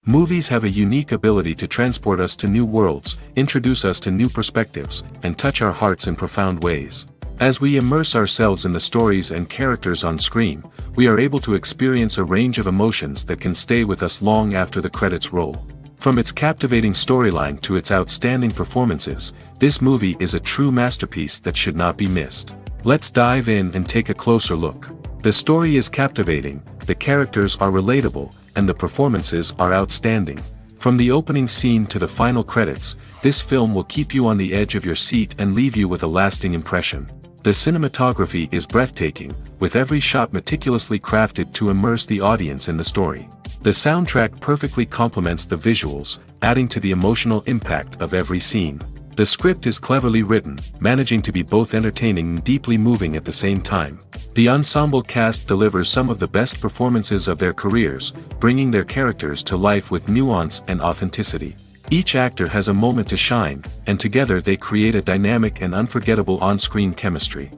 Movies have a unique ability to transport us to new worlds, introduce us to new perspectives, and touch our hearts in profound ways. As we immerse ourselves in the stories and characters on screen, we are able to experience a range of emotions that can stay with us long after the credits roll. From its captivating storyline to its outstanding performances, this movie is a true masterpiece that should not be missed. Let's dive in and take a closer look. The story is captivating, the characters are relatable, and the performances are outstanding. From the opening scene to the final credits, this film will keep you on the edge of your seat and leave you with a lasting impression. The cinematography is breathtaking, with every shot meticulously crafted to immerse the audience in the story. The soundtrack perfectly complements the visuals, adding to the emotional impact of every scene. The script is cleverly written, managing to be both entertaining and deeply moving at the same time. The ensemble cast delivers some of the best performances of their careers, bringing their characters to life with nuance and authenticity. Each actor has a moment to shine, and together they create a dynamic and unforgettable on-screen chemistry.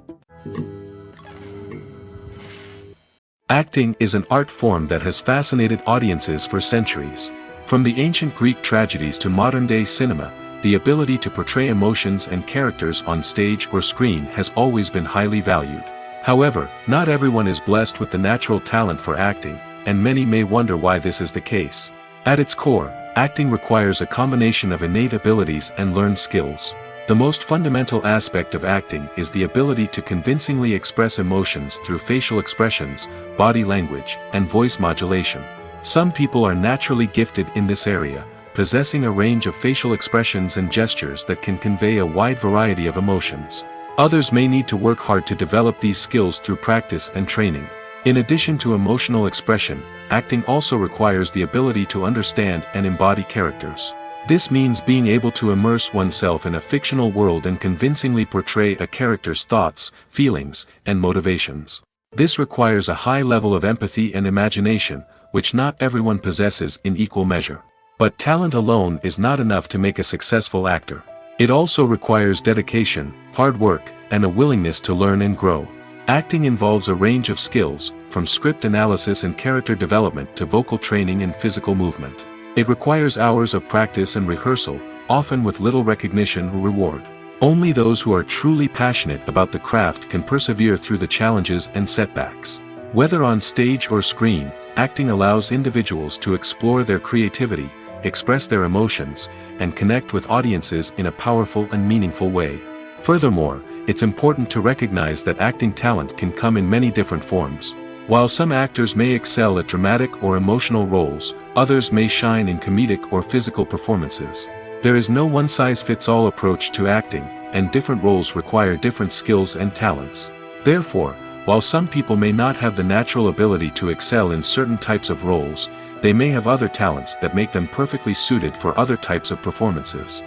Acting is an art form that has fascinated audiences for centuries. From the ancient Greek tragedies to modern-day cinema, the ability to portray emotions and characters on stage or screen has always been highly valued. However, not everyone is blessed with the natural talent for acting, and many may wonder why this is the case. At its core, acting requires a combination of innate abilities and learned skills. The most fundamental aspect of acting is the ability to convincingly express emotions through facial expressions, body language, and voice modulation. Some people are naturally gifted in this area, possessing a range of facial expressions and gestures that can convey a wide variety of emotions. Others may need to work hard to develop these skills through practice and training. In addition to emotional expression, acting also requires the ability to understand and embody characters. This means being able to immerse oneself in a fictional world and convincingly portray a character's thoughts, feelings, and motivations. This requires a high level of empathy and imagination, which not everyone possesses in equal measure. But talent alone is not enough to make a successful actor. It also requires dedication, hard work, and a willingness to learn and grow. Acting involves a range of skills, from script analysis and character development to vocal training and physical movement. It requires hours of practice and rehearsal, often with little recognition or reward. Only those who are truly passionate about the craft can persevere through the challenges and setbacks. Whether on stage or screen, acting allows individuals to explore their creativity, express their emotions, and connect with audiences in a powerful and meaningful way. Furthermore, it's important to recognize that acting talent can come in many different forms. While some actors may excel at dramatic or emotional roles, others may shine in comedic or physical performances. There is no one-size-fits-all approach to acting, and different roles require different skills and talents. Therefore, while some people may not have the natural ability to excel in certain types of roles, they may have other talents that make them perfectly suited for other types of performances.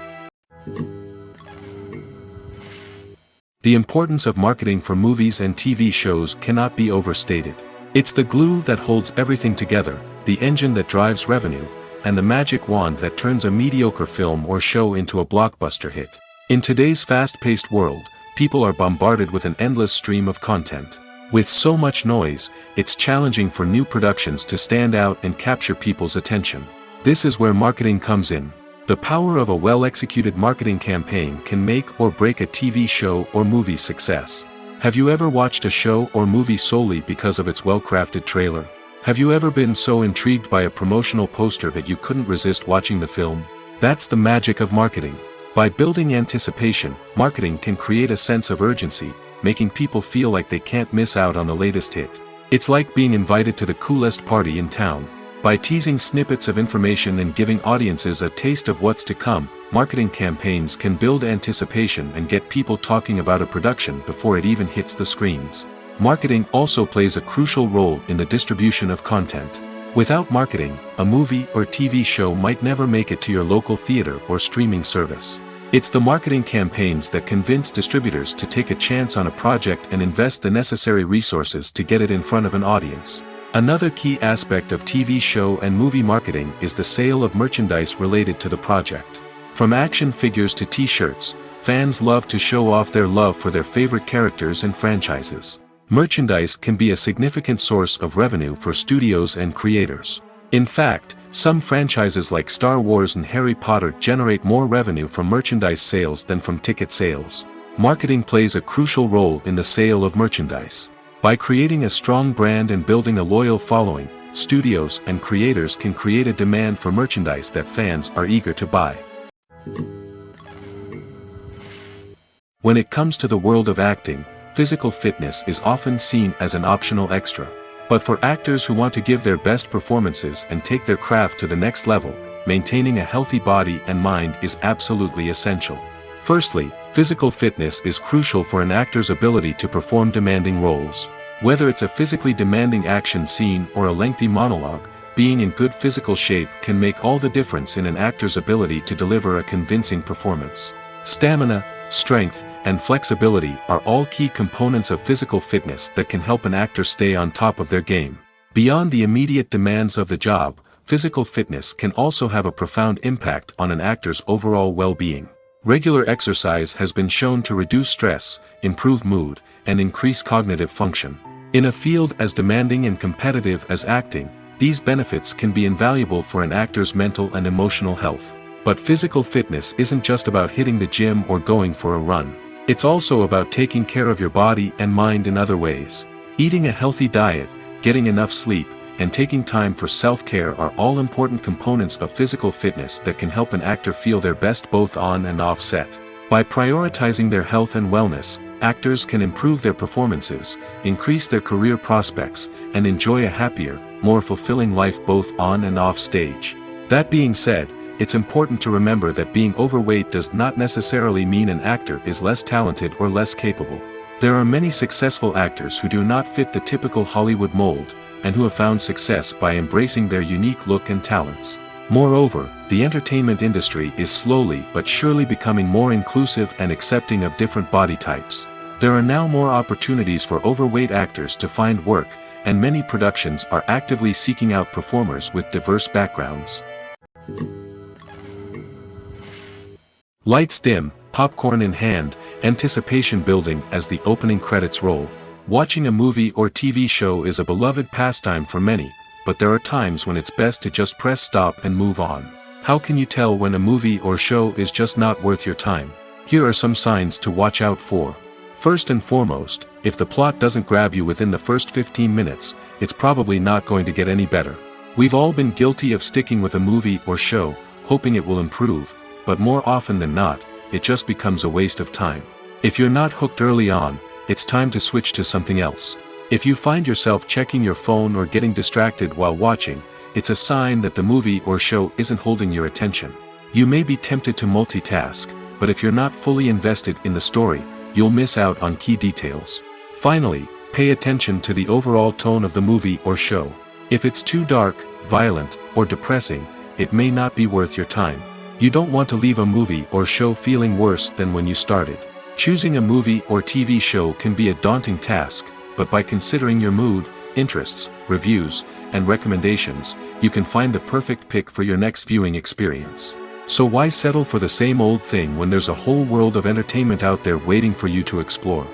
The importance of marketing for movies and TV shows cannot be overstated. It's the glue that holds everything together, the engine that drives revenue, and the magic wand that turns a mediocre film or show into a blockbuster hit. In today's fast-paced world, people are bombarded with an endless stream of content. With so much noise, it's challenging for new productions to stand out and capture people's attention. This is where marketing comes in. The power of a well-executed marketing campaign can make or break a TV show or movie's success. Have you ever watched a show or movie solely because of its well-crafted trailer? Have you ever been so intrigued by a promotional poster that you couldn't resist watching the film? That's the magic of marketing. By building anticipation, marketing can create a sense of urgency, making people feel like they can't miss out on the latest hit. It's like being invited to the coolest party in town. By teasing snippets of information and giving audiences a taste of what's to come, marketing campaigns can build anticipation and get people talking about a production before it even hits the screens. Marketing also plays a crucial role in the distribution of content. Without marketing, a movie or TV show might never make it to your local theater or streaming service. It's the marketing campaigns that convince distributors to take a chance on a project and invest the necessary resources to get it in front of an audience. Another key aspect of TV show and movie marketing is the sale of merchandise related to the project. From action figures to t-shirts, fans love to show off their love for their favorite characters and franchises. Merchandise can be a significant source of revenue for studios and creators. In fact, some franchises like Star Wars and Harry Potter generate more revenue from merchandise sales than from ticket sales. Marketing plays a crucial role in the sale of merchandise. By creating a strong brand and building a loyal following, studios and creators can create a demand for merchandise that fans are eager to buy. When it comes to the world of acting, physical fitness is often seen as an optional extra. But for actors who want to give their best performances and take their craft to the next level, maintaining a healthy body and mind is absolutely essential. Firstly, physical fitness is crucial for an actor's ability to perform demanding roles. Whether it's a physically demanding action scene or a lengthy monologue, being in good physical shape can make all the difference in an actor's ability to deliver a convincing performance. Stamina, strength, and flexibility are all key components of physical fitness that can help an actor stay on top of their game. Beyond the immediate demands of the job, physical fitness can also have a profound impact on an actor's overall well-being. Regular exercise has been shown to reduce stress, improve mood, and increase cognitive function. In a field as demanding and competitive as acting, these benefits can be invaluable for an actor's mental and emotional health. But physical fitness isn't just about hitting the gym or going for a run. It's also about taking care of your body and mind in other ways. Eating a healthy diet, getting enough sleep, and taking time for self-care are all important components of physical fitness that can help an actor feel their best both on and off set. By prioritizing their health and wellness, actors can improve their performances, increase their career prospects, and enjoy a happier, more fulfilling life both on and off stage. That being said, it's important to remember that being overweight does not necessarily mean an actor is less talented or less capable. There are many successful actors who do not fit the typical Hollywood mold, and who have found success by embracing their unique look and talents. Moreover, the entertainment industry is slowly but surely becoming more inclusive and accepting of different body types. There are now more opportunities for overweight actors to find work, and many productions are actively seeking out performers with diverse backgrounds. Lights dim, popcorn in hand, anticipation building as the opening credits roll. Watching a movie or TV show is a beloved pastime for many, but there are times when it's best to just press stop and move on. How can you tell when a movie or show is just not worth your time? Here are some signs to watch out for. First and foremost, if the plot doesn't grab you within the first 15 minutes, it's probably not going to get any better. We've all been guilty of sticking with a movie or show, hoping it will improve, but more often than not, it just becomes a waste of time. If you're not hooked early on, it's time to switch to something else. If you find yourself checking your phone or getting distracted while watching, it's a sign that the movie or show isn't holding your attention. You may be tempted to multitask, but if you're not fully invested in the story, you'll miss out on key details. Finally, pay attention to the overall tone of the movie or show. If it's too dark, violent, or depressing, it may not be worth your time. You don't want to leave a movie or show feeling worse than when you started. Choosing a movie or TV show can be a daunting task, but by considering your mood, interests, reviews, and recommendations, you can find the perfect pick for your next viewing experience. So why settle for the same old thing when there's a whole world of entertainment out there waiting for you to explore?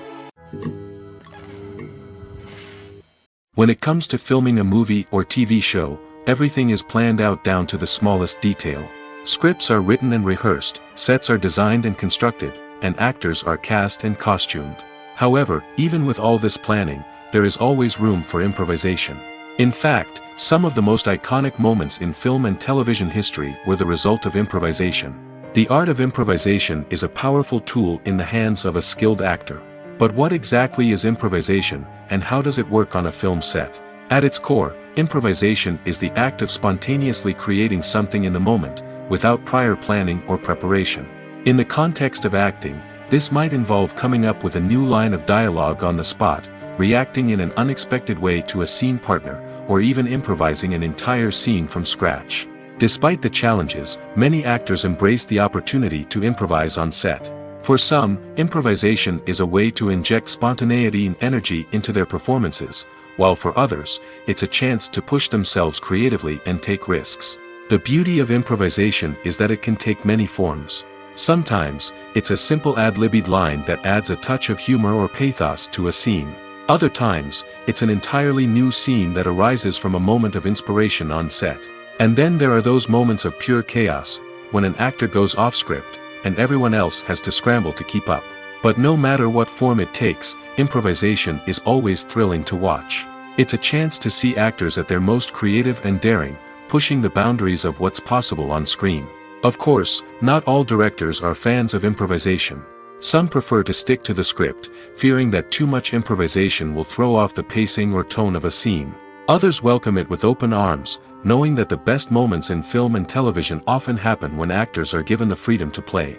When it comes to filming a movie or TV show, everything is planned out down to the smallest detail. Scripts are written and rehearsed, sets are designed and constructed, and actors are cast and costumed. However, even with all this planning, there is always room for improvisation. In fact, some of the most iconic moments in film and television history were the result of improvisation. The art of improvisation is a powerful tool in the hands of a skilled actor. But what exactly is improvisation, and how does it work on a film set? At its core, improvisation is the act of spontaneously creating something in the moment, without prior planning or preparation. In the context of acting, this might involve coming up with a new line of dialogue on the spot, reacting in an unexpected way to a scene partner, or even improvising an entire scene from scratch. Despite the challenges, many actors embrace the opportunity to improvise on set. For some, improvisation is a way to inject spontaneity and energy into their performances, while for others, it's a chance to push themselves creatively and take risks. The beauty of improvisation is that it can take many forms. Sometimes, it's a simple ad-libbed line that adds a touch of humor or pathos to a scene. Other times, it's an entirely new scene that arises from a moment of inspiration on set. And then there are those moments of pure chaos, when an actor goes off script, and everyone else has to scramble to keep up. But no matter what form it takes, improvisation is always thrilling to watch. It's a chance to see actors at their most creative and daring, pushing the boundaries of what's possible on screen. Of course, not all directors are fans of improvisation. Some prefer to stick to the script, fearing that too much improvisation will throw off the pacing or tone of a scene. Others welcome it with open arms, knowing that the best moments in film and television often happen when actors are given the freedom to play.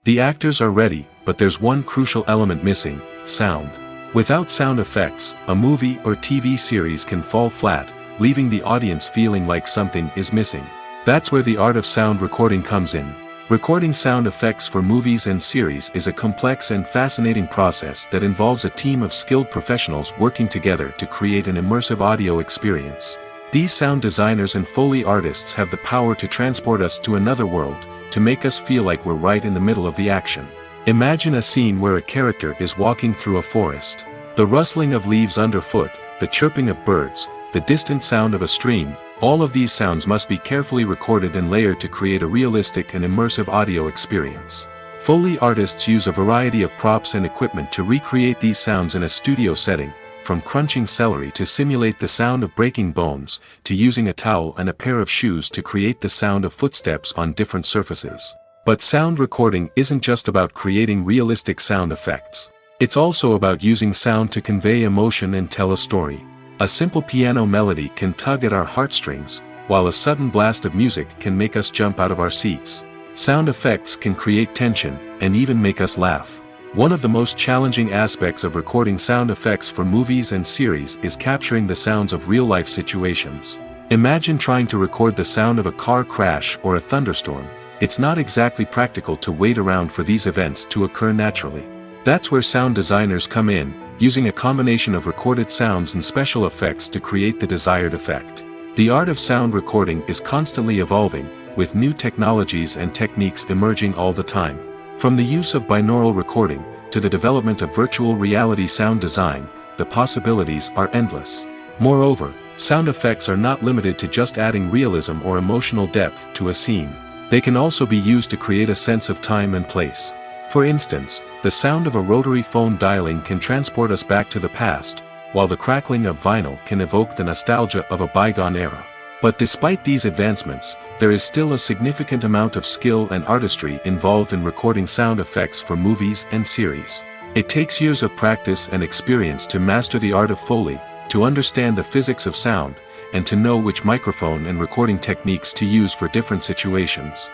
The actors are ready, but there's one crucial element missing: sound. Without sound effects, a movie or TV series can fall flat, leaving the audience feeling like something is missing. That's where the art of sound recording comes in. Recording sound effects for movies and series is a complex and fascinating process that involves a team of skilled professionals working together to create an immersive audio experience. These sound designers and Foley artists have the power to transport us to another world, to make us feel like we're right in the middle of the action. Imagine a scene where a character is walking through a forest. The rustling of leaves underfoot, the chirping of birds, the distant sound of a stream, all of these sounds must be carefully recorded and layered to create a realistic and immersive audio experience. Foley artists use a variety of props and equipment to recreate these sounds in a studio setting, from crunching celery to simulate the sound of breaking bones, to using a towel and a pair of shoes to create the sound of footsteps on different surfaces. But sound recording isn't just about creating realistic sound effects. It's also about using sound to convey emotion and tell a story. A simple piano melody can tug at our heartstrings, while a sudden blast of music can make us jump out of our seats. Sound effects can create tension, and even make us laugh. One of the most challenging aspects of recording sound effects for movies and series is capturing the sounds of real-life situations. Imagine trying to record the sound of a car crash or a thunderstorm. It's not exactly practical to wait around for these events to occur naturally. That's where sound designers come in, using a combination of recorded sounds and special effects to create the desired effect. The art of sound recording is constantly evolving, with new technologies and techniques emerging all the time. From the use of binaural recording, to the development of virtual reality sound design, the possibilities are endless. Moreover, sound effects are not limited to just adding realism or emotional depth to a scene. They can also be used to create a sense of time and place. For instance, the sound of a rotary phone dialing can transport us back to the past, while the crackling of vinyl can evoke the nostalgia of a bygone era. But despite these advancements, there is still a significant amount of skill and artistry involved in recording sound effects for movies and series. It takes years of practice and experience to master the art of Foley, to understand the physics of sound, and to know which microphone and recording techniques to use for different situations.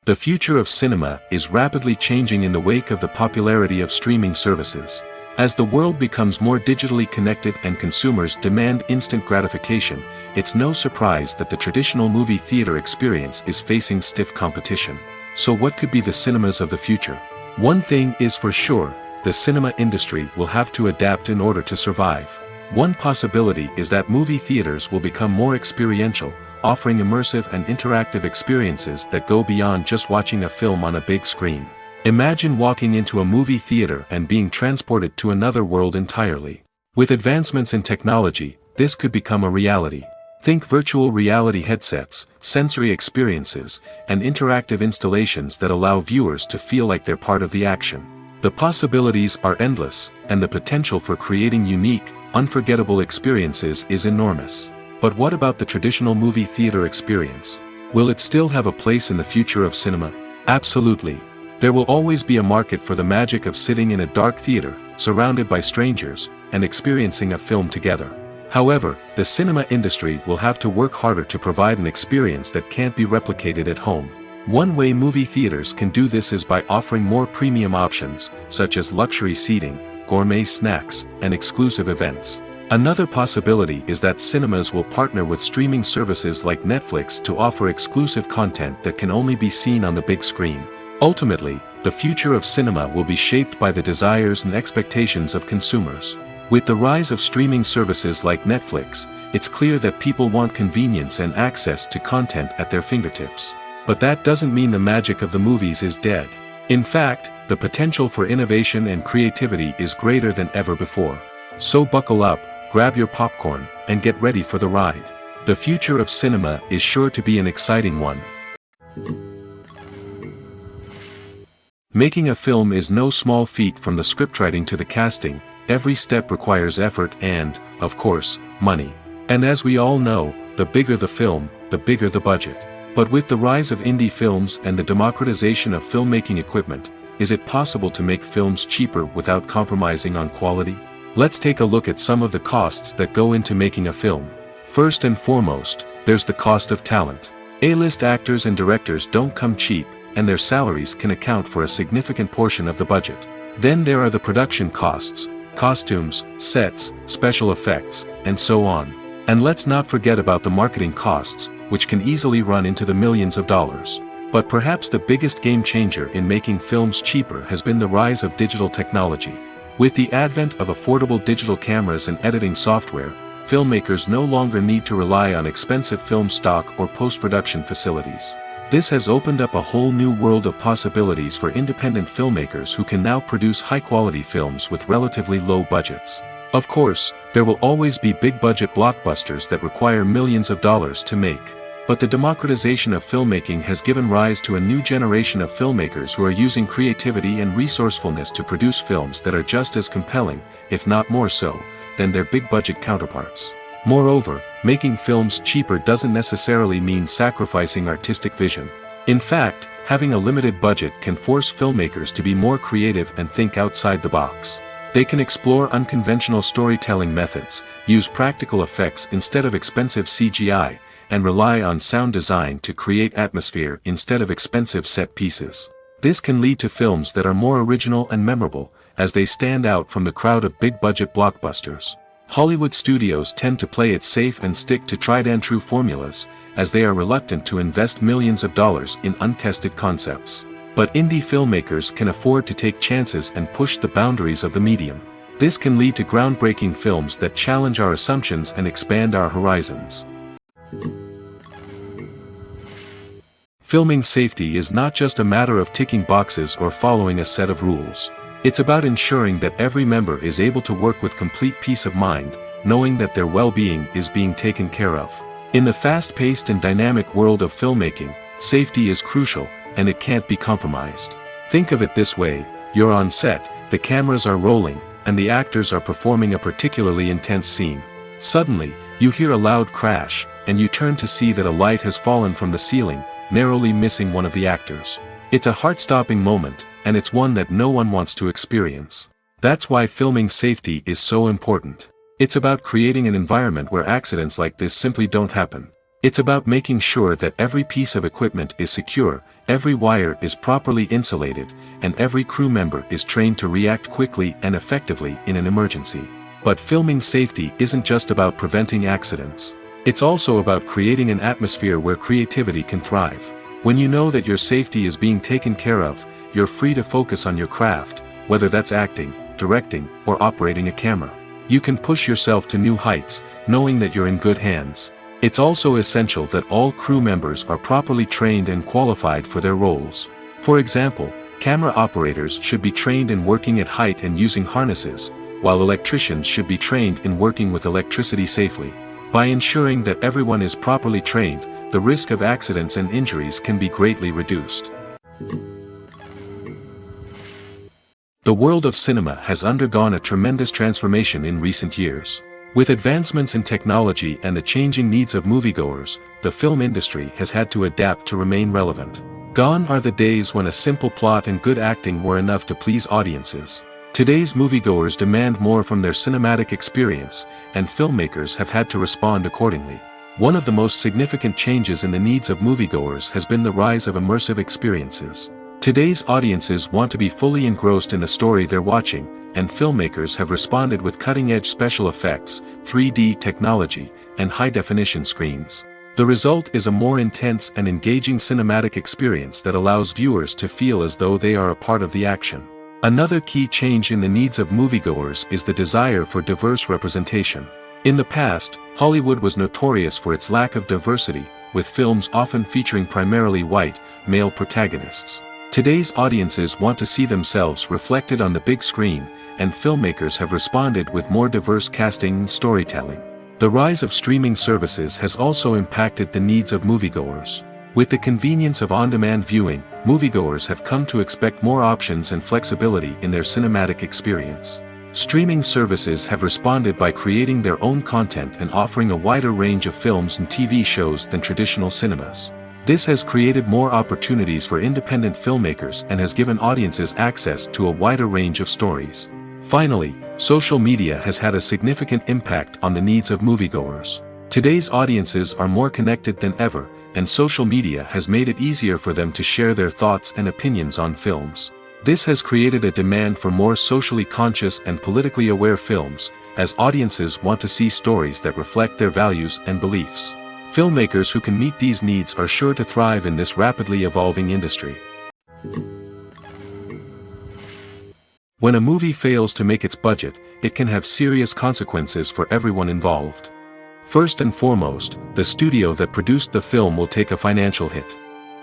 The future of cinema is rapidly changing in the wake of the popularity of streaming services. As the world becomes more digitally connected and consumers demand instant gratification, it's no surprise that the traditional movie theater experience is facing stiff competition. So what could be the cinemas of the future? One thing is for sure, the cinema industry will have to adapt in order to survive. One possibility is that movie theaters will become more experiential, offering immersive and interactive experiences that go beyond just watching a film on a big screen. Imagine walking into a movie theater and being transported to another world entirely. With advancements in technology, this could become a reality. Think virtual reality headsets, sensory experiences, and interactive installations that allow viewers to feel like they're part of the action. The possibilities are endless, and the potential for creating unique, unforgettable experiences is enormous. But what about the traditional movie theater experience? Will it still have a place in the future of cinema? Absolutely. There will always be a market for the magic of sitting in a dark theater, surrounded by strangers, and experiencing a film together. However, the cinema industry will have to work harder to provide an experience that can't be replicated at home. One way movie theaters can do this is by offering more premium options, such as luxury seating, gourmet snacks, and exclusive events. Another possibility is that cinemas will partner with streaming services like Netflix to offer exclusive content that can only be seen on the big screen. Ultimately, the future of cinema will be shaped by the desires and expectations of consumers. With the rise of streaming services like Netflix, it's clear that people want convenience and access to content at their fingertips. But that doesn't mean the magic of the movies is dead. In fact, the potential for innovation and creativity is greater than ever before. So buckle up, grab your popcorn, and get ready for the ride. The future of cinema is sure to be an exciting one. Making a film is no small feat. From the scriptwriting to the casting, every step requires effort and, of course, money. And as we all know, the bigger the film, the bigger the budget. But with the rise of indie films and the democratization of filmmaking equipment, is it possible to make films cheaper without compromising on quality? Let's take a look at some of the costs that go into making a film. First and foremost, there's the cost of talent. A-list actors and directors don't come cheap, and their salaries can account for a significant portion of the budget. Then there are the production costs, costumes, sets, special effects, and so on. And let's not forget about the marketing costs, which can easily run into the millions of dollars. But perhaps the biggest game changer in making films cheaper has been the rise of digital technology. With the advent of affordable digital cameras and editing software, filmmakers no longer need to rely on expensive film stock or post-production facilities. This has opened up a whole new world of possibilities for independent filmmakers who can now produce high-quality films with relatively low budgets. Of course, there will always be big-budget blockbusters that require millions of dollars to make. But the democratization of filmmaking has given rise to a new generation of filmmakers who are using creativity and resourcefulness to produce films that are just as compelling, if not more so, than their big-budget counterparts. Moreover, making films cheaper doesn't necessarily mean sacrificing artistic vision. In fact, having a limited budget can force filmmakers to be more creative and think outside the box. They can explore unconventional storytelling methods, use practical effects instead of expensive CGI, and rely on sound design to create atmosphere instead of expensive set pieces. This can lead to films that are more original and memorable, as they stand out from the crowd of big-budget blockbusters. Hollywood studios tend to play it safe and stick to tried-and-true formulas, as they are reluctant to invest millions of dollars in untested concepts. But indie filmmakers can afford to take chances and push the boundaries of the medium. This can lead to groundbreaking films that challenge our assumptions and expand our horizons. Filming safety is not just a matter of ticking boxes or following a set of rules. It's about ensuring that every member is able to work with complete peace of mind, knowing that their well-being is being taken care of. In the fast-paced and dynamic world of filmmaking, safety is crucial, and it can't be compromised. Think of it this way: you're on set, the cameras are rolling, and the actors are performing a particularly intense scene. Suddenly, you hear a loud crash, and you turn to see that a light has fallen from the ceiling, narrowly missing one of the actors. It's a heart-stopping moment, and it's one that no one wants to experience. That's why filming safety is so important. It's about creating an environment where accidents like this simply don't happen. It's about making sure that every piece of equipment is secure, every wire is properly insulated, and every crew member is trained to react quickly and effectively in an emergency. But filming safety isn't just about preventing accidents. It's also about creating an atmosphere where creativity can thrive. When you know that your safety is being taken care of, you're free to focus on your craft, whether that's acting, directing, or operating a camera. You can push yourself to new heights, knowing that you're in good hands. It's also essential that all crew members are properly trained and qualified for their roles. For example, camera operators should be trained in working at height and using harnesses, while electricians should be trained in working with electricity safely. By ensuring that everyone is properly trained, the risk of accidents and injuries can be greatly reduced. The world of cinema has undergone a tremendous transformation in recent years. With advancements in technology and the changing needs of moviegoers, the film industry has had to adapt to remain relevant. Gone are the days when a simple plot and good acting were enough to please audiences. Today's moviegoers demand more from their cinematic experience, and filmmakers have had to respond accordingly. One of the most significant changes in the needs of moviegoers has been the rise of immersive experiences. Today's audiences want to be fully engrossed in the story they're watching, and filmmakers have responded with cutting-edge special effects, 3D technology, and high-definition screens. The result is a more intense and engaging cinematic experience that allows viewers to feel as though they are a part of the action. Another key change in the needs of moviegoers is the desire for diverse representation. In the past, Hollywood was notorious for its lack of diversity, with films often featuring primarily white, male protagonists. Today's audiences want to see themselves reflected on the big screen, and filmmakers have responded with more diverse casting and storytelling. The rise of streaming services has also impacted the needs of moviegoers. With the convenience of on-demand viewing, moviegoers have come to expect more options and flexibility in their cinematic experience. Streaming services have responded by creating their own content and offering a wider range of films and TV shows than traditional cinemas. This has created more opportunities for independent filmmakers and has given audiences access to a wider range of stories. Finally, social media has had a significant impact on the needs of moviegoers. Today's audiences are more connected than ever, and social media has made it easier for them to share their thoughts and opinions on films. This has created a demand for more socially conscious and politically aware films, as audiences want to see stories that reflect their values and beliefs. Filmmakers who can meet these needs are sure to thrive in this rapidly evolving industry. When a movie fails to make its budget, it can have serious consequences for everyone involved. First and foremost, the studio that produced the film will take a financial hit.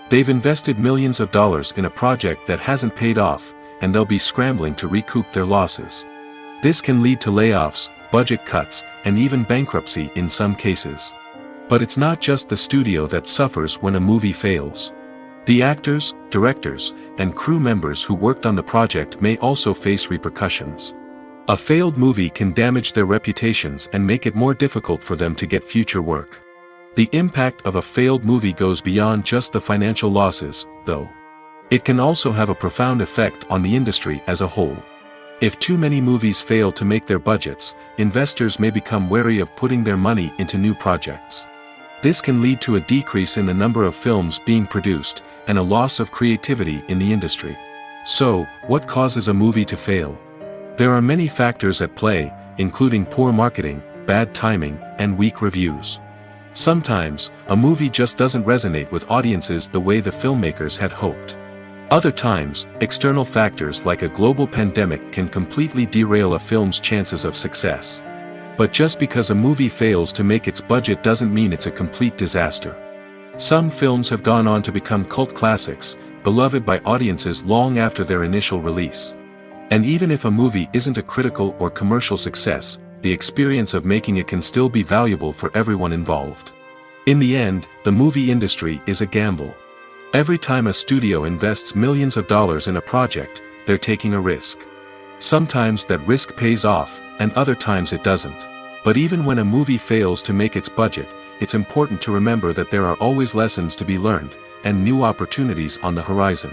They've invested millions of dollars in a project that hasn't paid off, and they'll be scrambling to recoup their losses. This can lead to layoffs, budget cuts, and even bankruptcy in some cases. But it's not just the studio that suffers when a movie fails. The actors, directors, and crew members who worked on the project may also face repercussions. A failed movie can damage their reputations and make it more difficult for them to get future work. The impact of a failed movie goes beyond just the financial losses, though. It can also have a profound effect on the industry as a whole. If too many movies fail to make their budgets, investors may become wary of putting their money into new projects. This can lead to a decrease in the number of films being produced, and a loss of creativity in the industry. So, what causes a movie to fail? There are many factors at play, including poor marketing, bad timing, and weak reviews. Sometimes, a movie just doesn't resonate with audiences the way the filmmakers had hoped. Other times, external factors like a global pandemic can completely derail a film's chances of success. But just because a movie fails to make its budget doesn't mean it's a complete disaster. Some films have gone on to become cult classics, beloved by audiences long after their initial release. And even if a movie isn't a critical or commercial success, the experience of making it can still be valuable for everyone involved. In the end, the movie industry is a gamble. Every time a studio invests millions of dollars in a project, they're taking a risk. Sometimes that risk pays off, and other times it doesn't. But even when a movie fails to make its budget, it's important to remember that there are always lessons to be learned, and new opportunities on the horizon.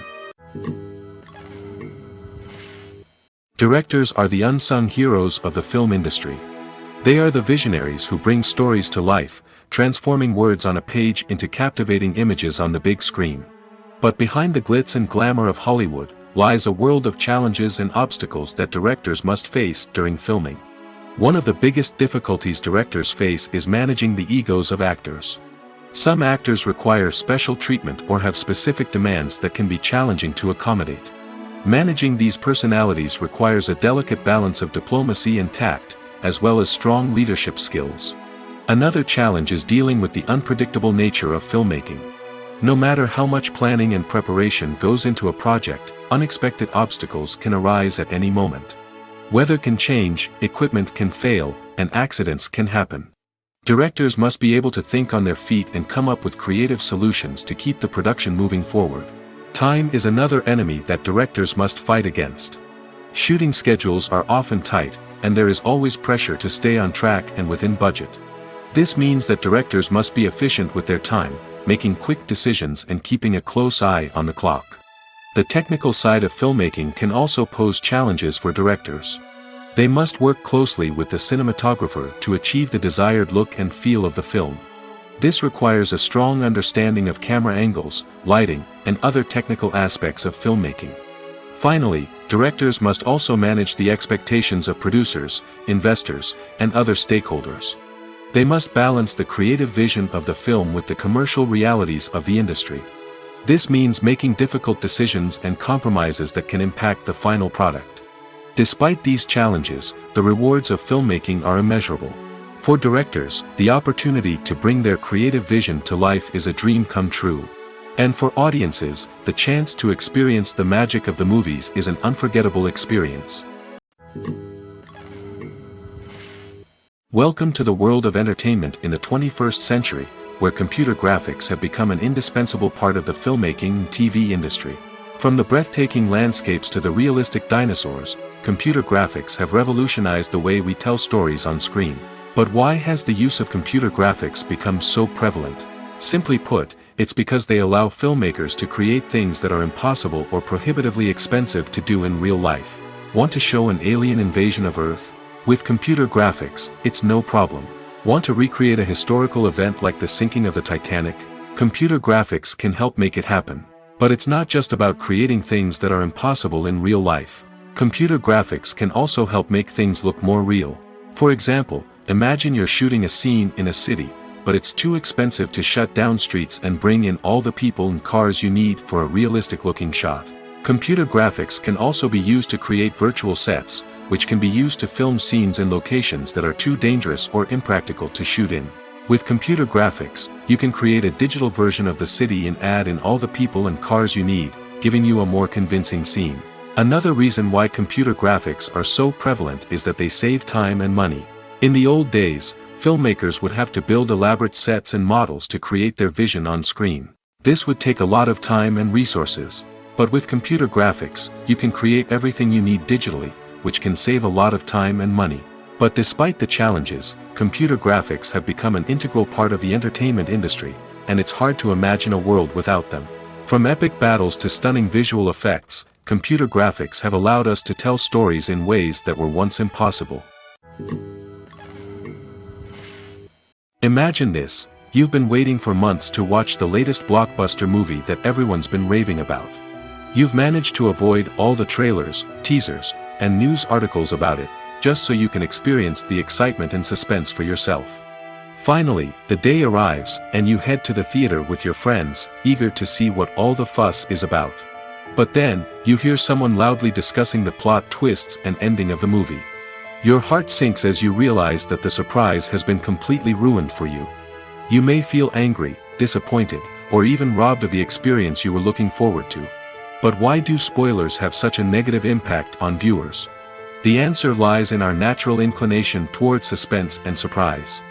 Directors are the unsung heroes of the film industry. They are the visionaries who bring stories to life, transforming words on a page into captivating images on the big screen. But behind the glitz and glamour of Hollywood, lies a world of challenges and obstacles that directors must face during filming. One of the biggest difficulties directors face is managing the egos of actors. Some actors require special treatment or have specific demands that can be challenging to accommodate. Managing these personalities requires a delicate balance of diplomacy and tact, as well as strong leadership skills. Another challenge is dealing with the unpredictable nature of filmmaking. No matter how much planning and preparation goes into a project, unexpected obstacles can arise at any moment. Weather can change, equipment can fail, and accidents can happen. Directors must be able to think on their feet and come up with creative solutions to keep the production moving forward. Time is another enemy that directors must fight against. Shooting schedules are often tight, and there is always pressure to stay on track and within budget. This means that directors must be efficient with their time, making quick decisions and keeping a close eye on the clock. The technical side of filmmaking can also pose challenges for directors. They must work closely with the cinematographer to achieve the desired look and feel of the film. This requires a strong understanding of camera angles, lighting, and other technical aspects of filmmaking. Finally, directors must also manage the expectations of producers, investors, and other stakeholders. They must balance the creative vision of the film with the commercial realities of the industry. This means making difficult decisions and compromises that can impact the final product. Despite these challenges, the rewards of filmmaking are immeasurable. For directors, the opportunity to bring their creative vision to life is a dream come true. And for audiences, the chance to experience the magic of the movies is an unforgettable experience. Welcome to the world of entertainment in the 21st century, where computer graphics have become an indispensable part of the filmmaking and TV industry. From the breathtaking landscapes to the realistic dinosaurs, computer graphics have revolutionized the way we tell stories on screen. But why has the use of computer graphics become so prevalent? Simply put, it's because they allow filmmakers to create things that are impossible or prohibitively expensive to do in real life. Want to show an alien invasion of Earth? With computer graphics, it's no problem. Want to recreate a historical event like the sinking of the Titanic? Computer graphics can help make it happen. But it's not just about creating things that are impossible in real life. Computer graphics can also help make things look more real. For example, imagine you're shooting a scene in a city, but it's too expensive to shut down streets and bring in all the people and cars you need for a realistic-looking shot. Computer graphics can also be used to create virtual sets, which can be used to film scenes in locations that are too dangerous or impractical to shoot in. With computer graphics, you can create a digital version of the city and add in all the people and cars you need, giving you a more convincing scene. Another reason why computer graphics are so prevalent is that they save time and money. In the old days, filmmakers would have to build elaborate sets and models to create their vision on screen. This would take a lot of time and resources. But with computer graphics, you can create everything you need digitally, which can save a lot of time and money. But despite the challenges, computer graphics have become an integral part of the entertainment industry, and it's hard to imagine a world without them. From epic battles to stunning visual effects, computer graphics have allowed us to tell stories in ways that were once impossible. Imagine this: you've been waiting for months to watch the latest blockbuster movie that everyone's been raving about. You've managed to avoid all the trailers, teasers, and news articles about it, just so you can experience the excitement and suspense for yourself. Finally, the day arrives, and you head to the theater with your friends, eager to see what all the fuss is about. But then, you hear someone loudly discussing the plot twists and ending of the movie. Your heart sinks as you realize that the surprise has been completely ruined for you. You may feel angry, disappointed, or even robbed of the experience you were looking forward to. But why do spoilers have such a negative impact on viewers? The answer lies in our natural inclination toward suspense and surprise.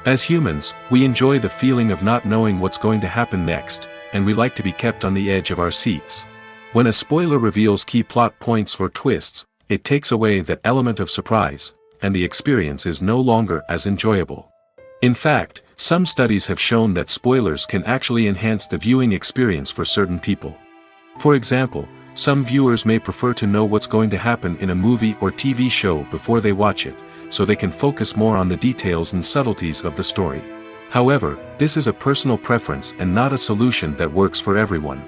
As humans, we enjoy the feeling of not knowing what's going to happen next, and we like to be kept on the edge of our seats. When a spoiler reveals key plot points or twists, it takes away that element of surprise, and the experience is no longer as enjoyable. In fact, some studies have shown that spoilers can actually enhance the viewing experience for certain people. For example, some viewers may prefer to know what's going to happen in a movie or TV show before they watch it, so they can focus more on the details and subtleties of the story. However, this is a personal preference and not a solution that works for everyone.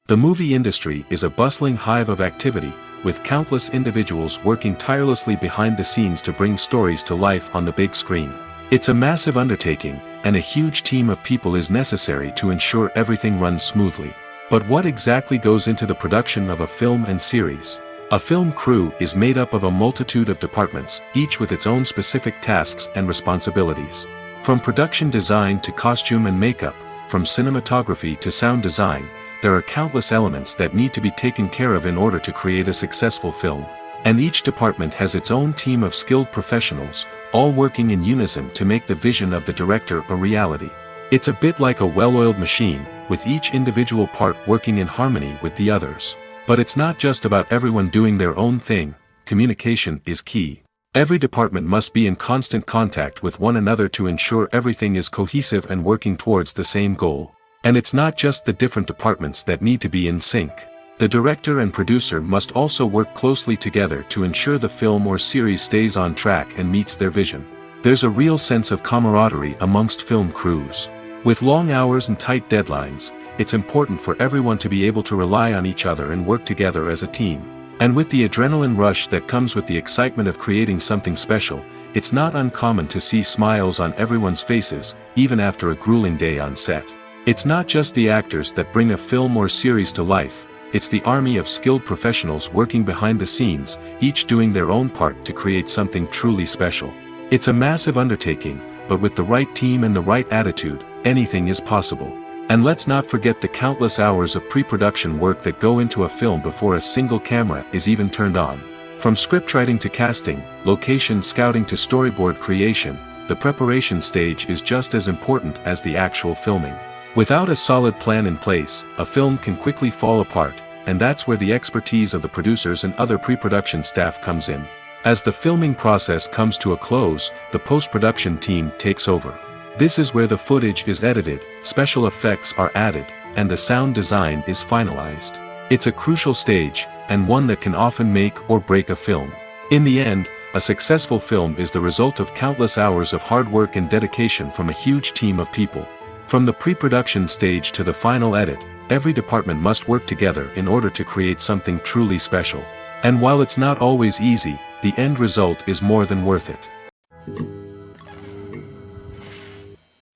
The movie industry is a bustling hive of activity, with countless individuals working tirelessly behind the scenes to bring stories to life on the big screen. It's a massive undertaking, and a huge team of people is necessary to ensure everything runs smoothly. But what exactly goes into the production of a film and series? A film crew is made up of a multitude of departments, each with its own specific tasks and responsibilities. From production design to costume and makeup, from cinematography to sound design, there are countless elements that need to be taken care of in order to create a successful film. And each department has its own team of skilled professionals, all working in unison to make the vision of the director a reality. It's a bit like a well-oiled machine, with each individual part working in harmony with the others. But it's not just about everyone doing their own thing. Communication is key. Every department must be in constant contact with one another to ensure everything is cohesive and working towards the same goal. And it's not just the different departments that need to be in sync. The director and producer must also work closely together to ensure the film or series stays on track and meets their vision. There's a real sense of camaraderie amongst film crews. With long hours and tight deadlines, it's important for everyone to be able to rely on each other and work together as a team. And with the adrenaline rush that comes with the excitement of creating something special, it's not uncommon to see smiles on everyone's faces, even after a grueling day on set. It's not just the actors that bring a film or series to life. It's the army of skilled professionals working behind the scenes, each doing their own part to create something truly special. It's a massive undertaking, but with the right team and the right attitude, anything is possible. And let's not forget the countless hours of pre-production work that go into a film before a single camera is even turned on. From scriptwriting to casting, location scouting to storyboard creation, the preparation stage is just as important as the actual filming. Without a solid plan in place, a film can quickly fall apart, and that's where the expertise of the producers and other pre-production staff comes in. As the filming process comes to a close, the post-production team takes over. This is where the footage is edited, special effects are added, and the sound design is finalized. It's a crucial stage, and one that can often make or break a film. In the end, a successful film is the result of countless hours of hard work and dedication from a huge team of people. From the pre-production stage to the final edit, every department must work together in order to create something truly special. And while it's not always easy, the end result is more than worth it.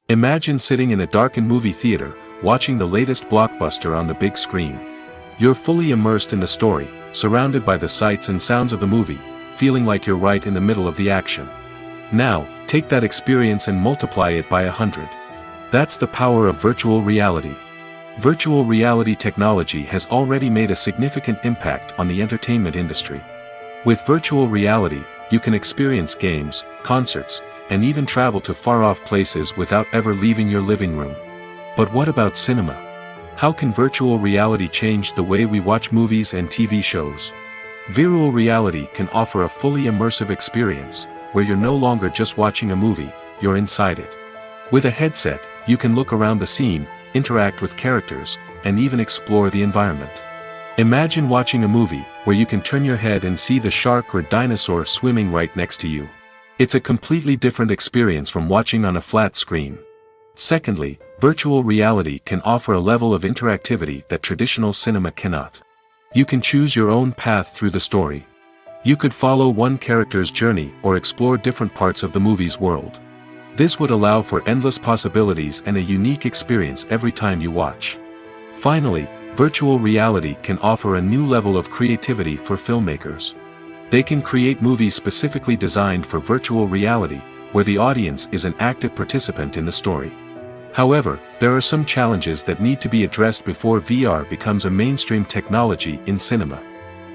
Imagine sitting in a darkened movie theater, watching the latest blockbuster on the big screen. You're fully immersed in the story, surrounded by the sights and sounds of the movie, feeling like you're right in the middle of the action. Now, take that experience and multiply it by 100. That's the power of virtual reality. Virtual reality technology has already made a significant impact on the entertainment industry. With virtual reality, you can experience games, concerts, and even travel to far-off places without ever leaving your living room. But what about cinema? How can virtual reality change the way we watch movies and TV shows? Virtual reality can offer a fully immersive experience, where you're no longer just watching a movie, you're inside it. With a headset, you can look around the scene, interact with characters, and even explore the environment. Imagine watching a movie, where you can turn your head and see the shark or dinosaur swimming right next to you. It's a completely different experience from watching on a flat screen. Secondly, virtual reality can offer a level of interactivity that traditional cinema cannot. You can choose your own path through the story. You could follow one character's journey or explore different parts of the movie's world. This would allow for endless possibilities and a unique experience every time you watch. Finally, virtual reality can offer a new level of creativity for filmmakers. They can create movies specifically designed for virtual reality, where the audience is an active participant in the story. However, there are some challenges that need to be addressed before VR becomes a mainstream technology in cinema.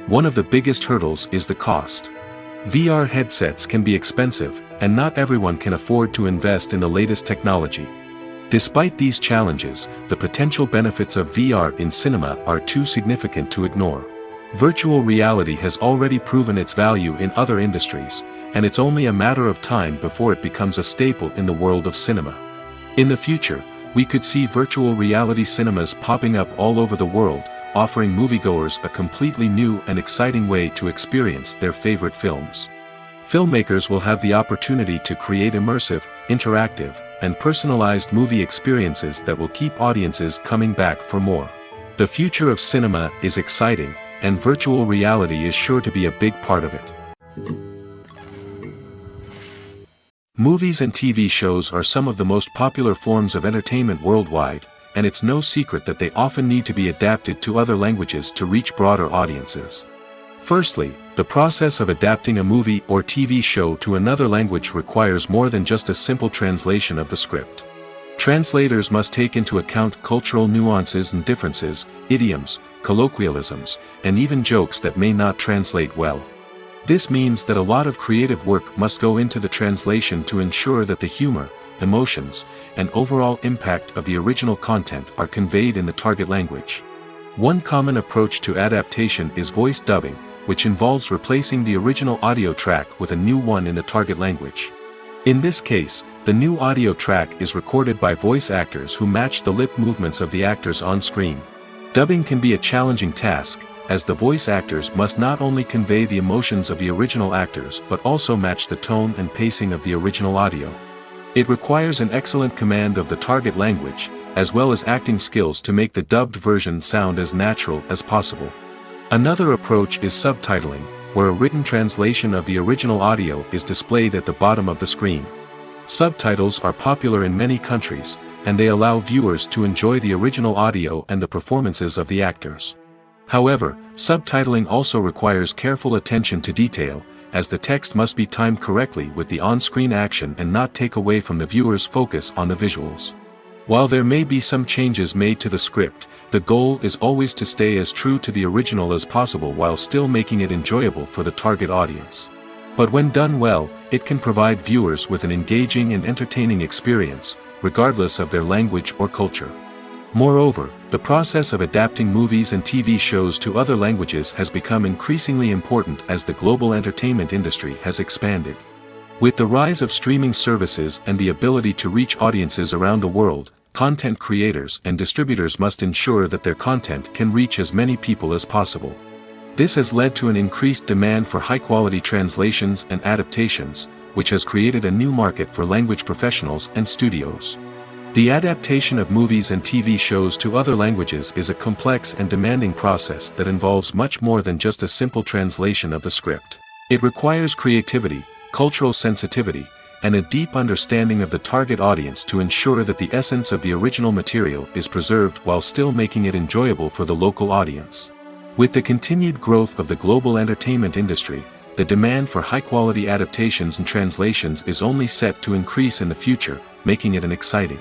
One of the biggest hurdles is the cost. VR headsets can be expensive, and not everyone can afford to invest in the latest technology. Despite these challenges, the potential benefits of VR in cinema are too significant to ignore. Virtual reality has already proven its value in other industries, and it's only a matter of time before it becomes a staple in the world of cinema. In the future, we could see virtual reality cinemas popping up all over the world, offering moviegoers a completely new and exciting way to experience their favorite films. Filmmakers will have the opportunity to create immersive, interactive, and personalized movie experiences that will keep audiences coming back for more. The future of cinema is exciting, and virtual reality is sure to be a big part of it. Movies and TV shows are some of the most popular forms of entertainment worldwide, and it's no secret that they often need to be adapted to other languages to reach broader audiences. Firstly, the process of adapting a movie or TV show to another language requires more than just a simple translation of the script. Translators must take into account cultural nuances and differences, idioms, colloquialisms, and even jokes that may not translate well. This means that a lot of creative work must go into the translation to ensure that the humor, emotions, and overall impact of the original content are conveyed in the target language. One common approach to adaptation is voice dubbing, which involves replacing the original audio track with a new one in the target language. In this case, the new audio track is recorded by voice actors who match the lip movements of the actors on screen. Dubbing can be a challenging task, as the voice actors must not only convey the emotions of the original actors but also match the tone and pacing of the original audio. It requires an excellent command of the target language, as well as acting skills to make the dubbed version sound as natural as possible. Another approach is subtitling, where a written translation of the original audio is displayed at the bottom of the screen. Subtitles are popular in many countries, and they allow viewers to enjoy the original audio and the performances of the actors. However, subtitling also requires careful attention to detail, as the text must be timed correctly with the on-screen action and not take away from the viewer's focus on the visuals. While there may be some changes made to the script, the goal is always to stay as true to the original as possible while still making it enjoyable for the target audience. But when done well, it can provide viewers with an engaging and entertaining experience, regardless of their language or culture. Moreover, the process of adapting movies and TV shows to other languages has become increasingly important as the global entertainment industry has expanded. With the rise of streaming services and the ability to reach audiences around the world, content creators and distributors must ensure that their content can reach as many people as possible. This has led to an increased demand for high-quality translations and adaptations, which has created a new market for language professionals and studios. The adaptation of movies and TV shows to other languages is a complex and demanding process that involves much more than just a simple translation of the script. It requires creativity, cultural sensitivity, and a deep understanding of the target audience to ensure that the essence of the original material is preserved while still making it enjoyable for the local audience. With the continued growth of the global entertainment industry, the demand for high-quality adaptations and translations is only set to increase in the future, making it exciting.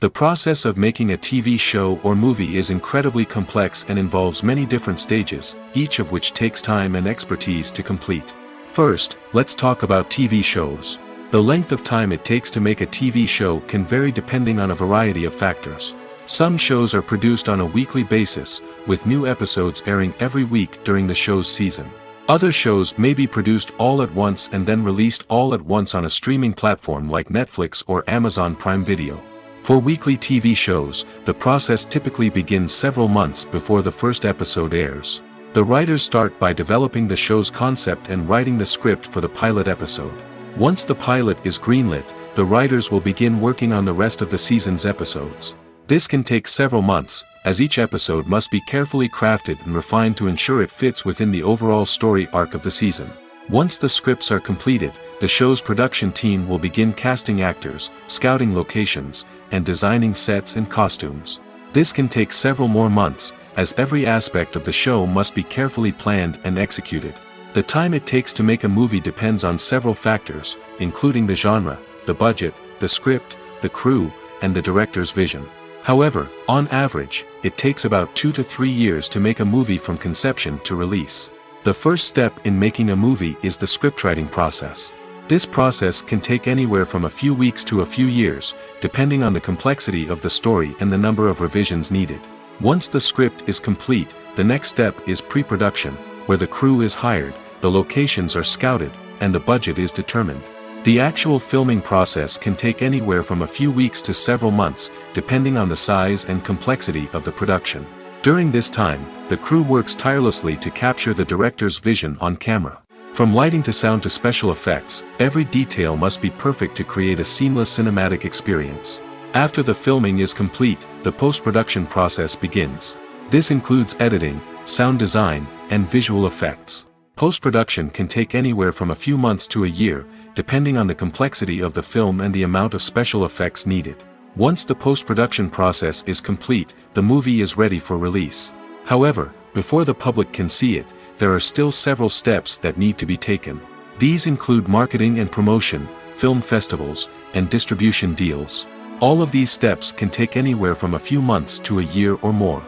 The process of making a TV show or movie is incredibly complex and involves many different stages, each of which takes time and expertise to complete. First, let's talk about TV shows. The length of time it takes to make a TV show can vary depending on a variety of factors. Some shows are produced on a weekly basis, with new episodes airing every week during the show's season. Other shows may be produced all at once and then released all at once on a streaming platform like Netflix or Amazon Prime Video. For weekly TV shows, the process typically begins several months before the first episode airs. The writers start by developing the show's concept and writing the script for the pilot episode. Once the pilot is greenlit, the writers will begin working on the rest of the season's episodes. This can take several months, as each episode must be carefully crafted and refined to ensure it fits within the overall story arc of the season. Once the scripts are completed, the show's production team will begin casting actors, scouting locations, and designing sets and costumes. This can take several more months, as every aspect of the show must be carefully planned and executed. The time it takes to make a movie depends on several factors, including the genre, the budget, the script, the crew, and the director's vision. However, on average, it takes about 2 to 3 years to make a movie from conception to release. The first step in making a movie is the scriptwriting process. This process can take anywhere from a few weeks to a few years, depending on the complexity of the story and the number of revisions needed. Once the script is complete, the next step is pre-production, where the crew is hired, the locations are scouted, and the budget is determined. The actual filming process can take anywhere from a few weeks to several months, depending on the size and complexity of the production. During this time, the crew works tirelessly to capture the director's vision on camera. From lighting to sound to special effects, every detail must be perfect to create a seamless cinematic experience. After the filming is complete, the post-production process begins. This includes editing, sound design, and visual effects. Post-production can take anywhere from a few months to a year, depending on the complexity of the film and the amount of special effects needed. Once the post-production process is complete, the movie is ready for release. However, before the public can see it, there are still several steps that need to be taken. These include marketing and promotion, film festivals, and distribution deals. All of these steps can take anywhere from a few months to a year or more.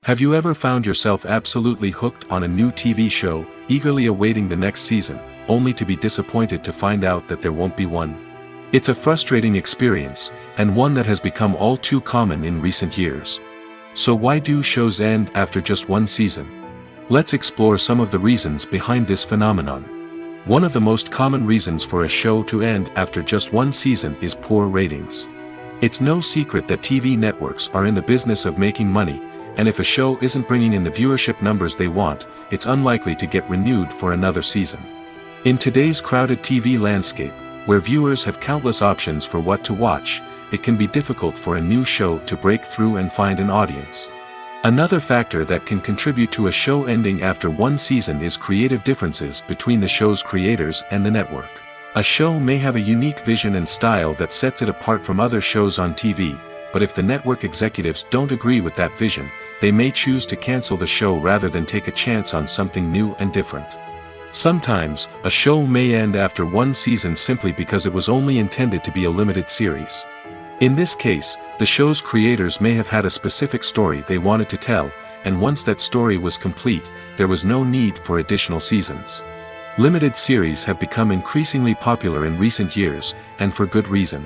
Have you ever found yourself absolutely hooked on a new TV show, eagerly awaiting the next season, only to be disappointed to find out that there won't be one? It's a frustrating experience, and one that has become all too common in recent years. So why do shows end after just one season? Let's explore some of the reasons behind this phenomenon. One of the most common reasons for a show to end after just one season is poor ratings. It's no secret that TV networks are in the business of making money, and if a show isn't bringing in the viewership numbers they want, it's unlikely to get renewed for another season. In today's crowded TV landscape, where viewers have countless options for what to watch, it can be difficult for a new show to break through and find an audience. Another factor that can contribute to a show ending after one season is creative differences between the show's creators and the network. A show may have a unique vision and style that sets it apart from other shows on TV, but if the network executives don't agree with that vision, they may choose to cancel the show rather than take a chance on something new and different. Sometimes, a show may end after one season simply because it was only intended to be a limited series. In this case, the show's creators may have had a specific story they wanted to tell, and once that story was complete, there was no need for additional seasons. Limited series have become increasingly popular in recent years, and for good reason.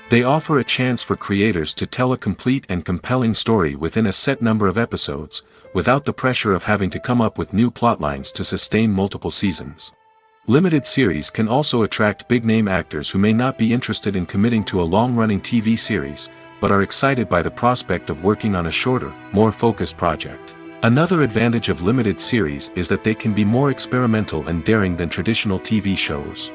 They offer a chance for creators to tell a complete and compelling story within a set number of episodes, without the pressure of having to come up with new plotlines to sustain multiple seasons. Limited series can also attract big-name actors who may not be interested in committing to a long-running TV series, but are excited by the prospect of working on a shorter, more focused project. Another advantage of limited series is that they can be more experimental and daring than traditional TV shows.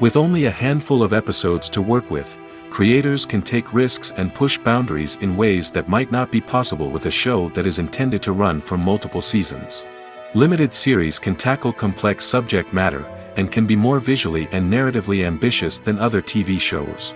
With only a handful of episodes to work with, creators can take risks and push boundaries in ways that might not be possible with a show that is intended to run for multiple seasons. Limited series can tackle complex subject matter, and can be more visually and narratively ambitious than other TV shows.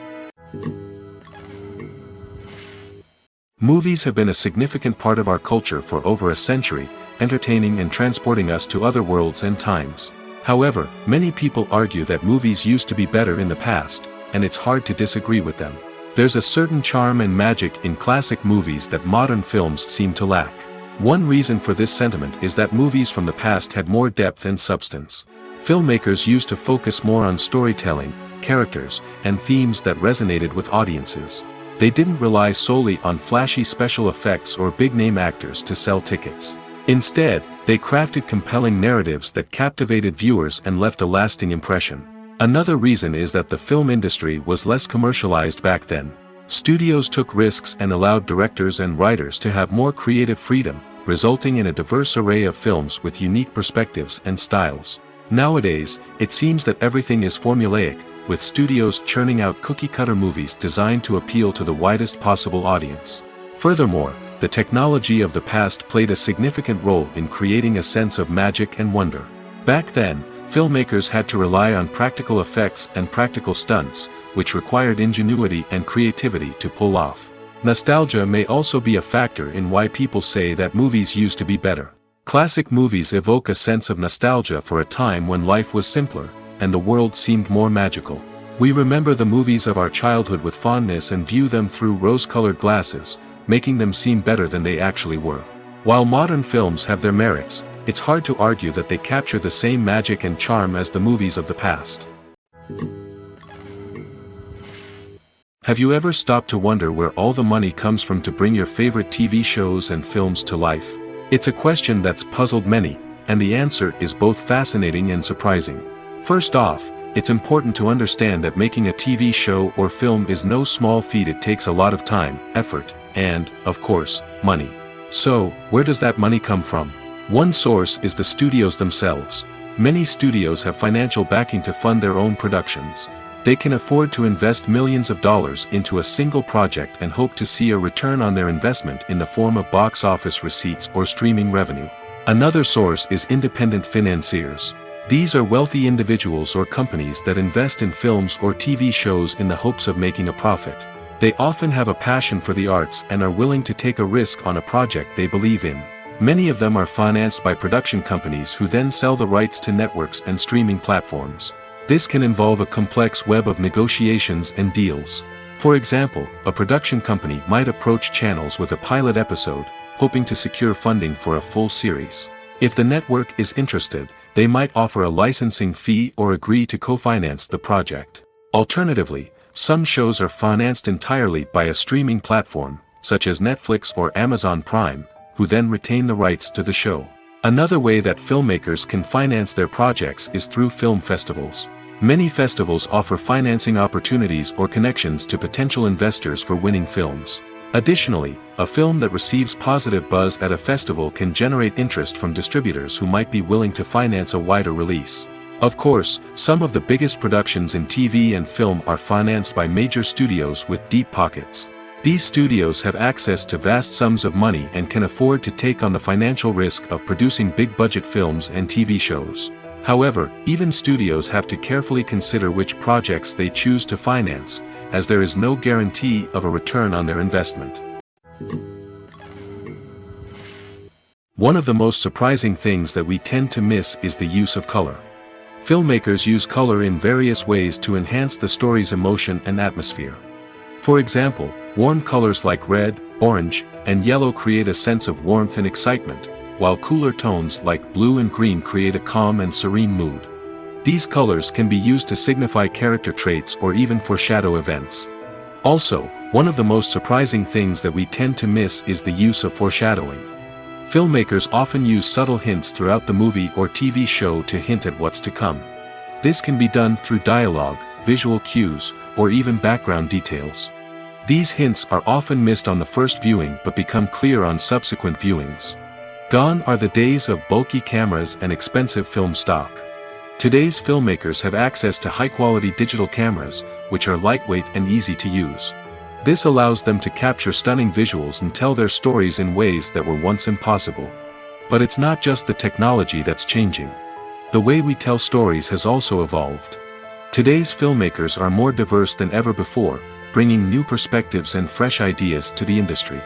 Movies have been a significant part of our culture for over a century, entertaining and transporting us to other worlds and times. However, many people argue that movies used to be better in the past, and it's hard to disagree with them. There's a certain charm and magic in classic movies that modern films seem to lack. One reason for this sentiment is that movies from the past had more depth and substance. Filmmakers used to focus more on storytelling, characters, and themes that resonated with audiences. They didn't rely solely on flashy special effects or big-name actors to sell tickets. Instead, they crafted compelling narratives that captivated viewers and left a lasting impression. Another reason is that the film industry was less commercialized back then. Studios took risks and allowed directors and writers to have more creative freedom, resulting in a diverse array of films with unique perspectives and styles. Nowadays, it seems that everything is formulaic, with studios churning out cookie-cutter movies designed to appeal to the widest possible audience. Furthermore, the technology of the past played a significant role in creating a sense of magic and wonder. Back then, filmmakers had to rely on practical effects and practical stunts, which required ingenuity and creativity to pull off. Nostalgia may also be a factor in why people say that movies used to be better. Classic movies evoke a sense of nostalgia for a time when life was simpler, and the world seemed more magical. We remember the movies of our childhood with fondness and view them through rose-colored glasses, making them seem better than they actually were. While modern films have their merits, it's hard to argue that they capture the same magic and charm as the movies of the past. Have you ever stopped to wonder where all the money comes from to bring your favorite TV shows and films to life? It's a question that's puzzled many, and the answer is both fascinating and surprising. First off, it's important to understand that making a TV show or film is no small feat. It takes a lot of time, effort, and, of course, money. So, where does that money come from? One source is the studios themselves. Many studios have financial backing to fund their own productions. They can afford to invest millions of dollars into a single project and hope to see a return on their investment in the form of box office receipts or streaming revenue. Another source is independent financiers. These are wealthy individuals or companies that invest in films or TV shows in the hopes of making a profit. They often have a passion for the arts and are willing to take a risk on a project they believe in. Many of them are financed by production companies who then sell the rights to networks and streaming platforms. This can involve a complex web of negotiations and deals. For example, a production company might approach channels with a pilot episode, hoping to secure funding for a full series. If the network is interested, they might offer a licensing fee or agree to co-finance the project. Alternatively, some shows are financed entirely by a streaming platform, such as Netflix or Amazon Prime, who then retain the rights to the show. Another way that filmmakers can finance their projects is through film festivals. Many festivals offer financing opportunities or connections to potential investors for winning films. Additionally, a film that receives positive buzz at a festival can generate interest from distributors who might be willing to finance a wider release. Of course, some of the biggest productions in TV and film are financed by major studios with deep pockets. These studios have access to vast sums of money and can afford to take on the financial risk of producing big-budget films and TV shows. However, even studios have to carefully consider which projects they choose to finance, as there is no guarantee of a return on their investment. One of the most surprising things that we tend to miss is the use of color. Filmmakers use color in various ways to enhance the story's emotion and atmosphere. For example, warm colors like red, orange, and yellow create a sense of warmth and excitement, while cooler tones like blue and green create a calm and serene mood. These colors can be used to signify character traits or even foreshadow events. Also, one of the most surprising things that we tend to miss is the use of foreshadowing. Filmmakers often use subtle hints throughout the movie or TV show to hint at what's to come. This can be done through dialogue, visual cues, or even background details. These hints are often missed on the first viewing but become clear on subsequent viewings. Gone are the days of bulky cameras and expensive film stock. Today's filmmakers have access to high-quality digital cameras, which are lightweight and easy to use. This allows them to capture stunning visuals and tell their stories in ways that were once impossible. But it's not just the technology that's changing. The way we tell stories has also evolved. Today's filmmakers are more diverse than ever before, bringing new perspectives and fresh ideas to the industry.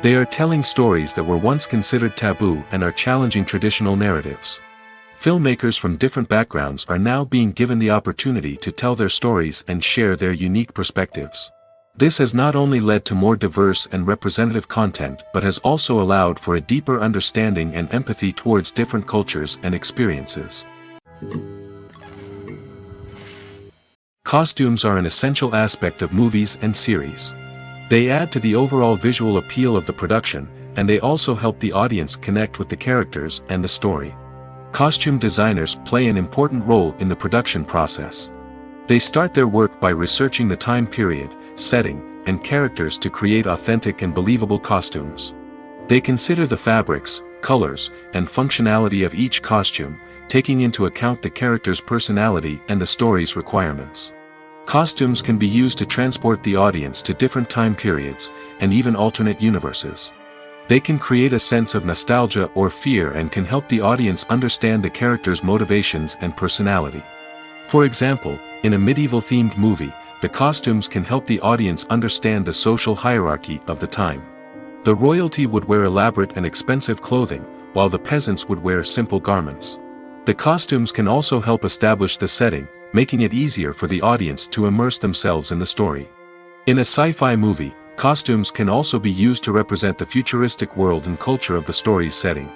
They are telling stories that were once considered taboo and are challenging traditional narratives. Filmmakers from different backgrounds are now being given the opportunity to tell their stories and share their unique perspectives. This has not only led to more diverse and representative content but has also allowed for a deeper understanding and empathy towards different cultures and experiences. Costumes are an essential aspect of movies and series. They add to the overall visual appeal of the production, and they also help the audience connect with the characters and the story. Costume designers play an important role in the production process. They start their work by researching the time period, setting, and characters to create authentic and believable costumes. They consider the fabrics, colors, and functionality of each costume, taking into account the character's personality and the story's requirements. Costumes can be used to transport the audience to different time periods, and even alternate universes. They can create a sense of nostalgia or fear and can help the audience understand the character's motivations and personality. For example, in a medieval-themed movie, the costumes can help the audience understand the social hierarchy of the time. The royalty would wear elaborate and expensive clothing, while the peasants would wear simple garments. The costumes can also help establish the setting, making it easier for the audience to immerse themselves in the story. In a sci-fi movie, costumes can also be used to represent the futuristic world and culture of the story's setting.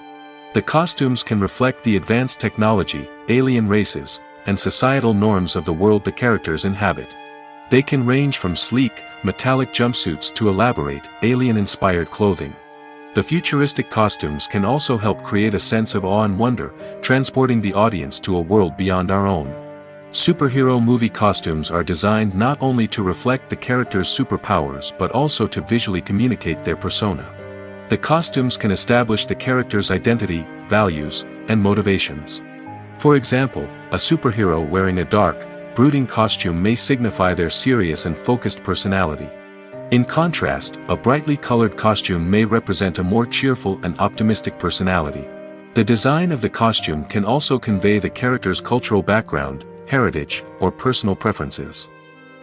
The costumes can reflect the advanced technology, alien races, and societal norms of the world the characters inhabit. They can range from sleek, metallic jumpsuits to elaborate, alien-inspired clothing. The futuristic costumes can also help create a sense of awe and wonder, transporting the audience to a world beyond our own. Superhero movie costumes are designed not only to reflect the character's superpowers but also to visually communicate their persona. The costumes can establish the character's identity, values, and motivations. For example, a superhero wearing a dark, brooding costume may signify their serious and focused personality. In contrast, a brightly colored costume may represent a more cheerful and optimistic personality. The design of the costume can also convey the character's cultural background, heritage, or personal preferences.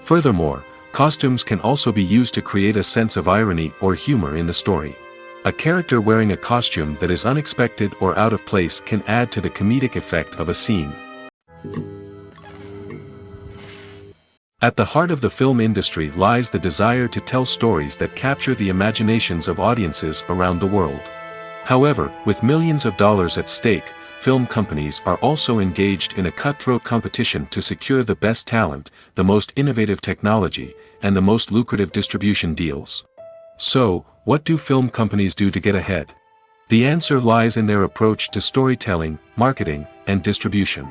Furthermore, costumes can also be used to create a sense of irony or humor in the story. A character wearing a costume that is unexpected or out of place can add to the comedic effect of a scene. At the heart of the film industry lies the desire to tell stories that capture the imaginations of audiences around the world. However, with millions of dollars at stake, film companies are also engaged in a cutthroat competition to secure the best talent, the most innovative technology, and the most lucrative distribution deals. So, what do film companies do to get ahead? The answer lies in their approach to storytelling, marketing, and distribution.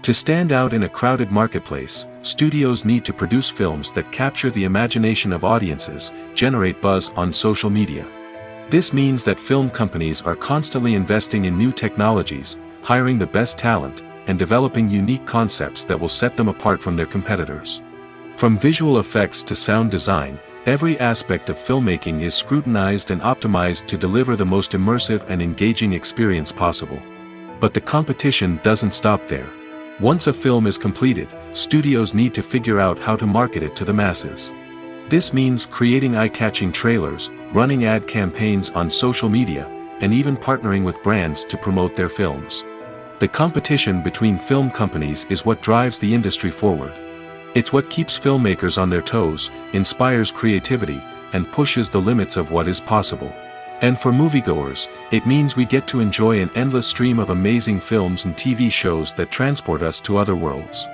To stand out in a crowded marketplace, studios need to produce films that capture the imagination of audiences, generate buzz on social media. This means that film companies are constantly investing in new technologies, hiring the best talent, and developing unique concepts that will set them apart from their competitors. From visual effects to sound design, every aspect of filmmaking is scrutinized and optimized to deliver the most immersive and engaging experience possible. But the competition doesn't stop there. Once a film is completed, studios need to figure out how to market it to the masses. This means creating eye-catching trailers, running ad campaigns on social media, and even partnering with brands to promote their films. The competition between film companies is what drives the industry forward. It's what keeps filmmakers on their toes, inspires creativity, and pushes the limits of what is possible. And for moviegoers, it means we get to enjoy an endless stream of amazing films and TV shows that transport us to other worlds.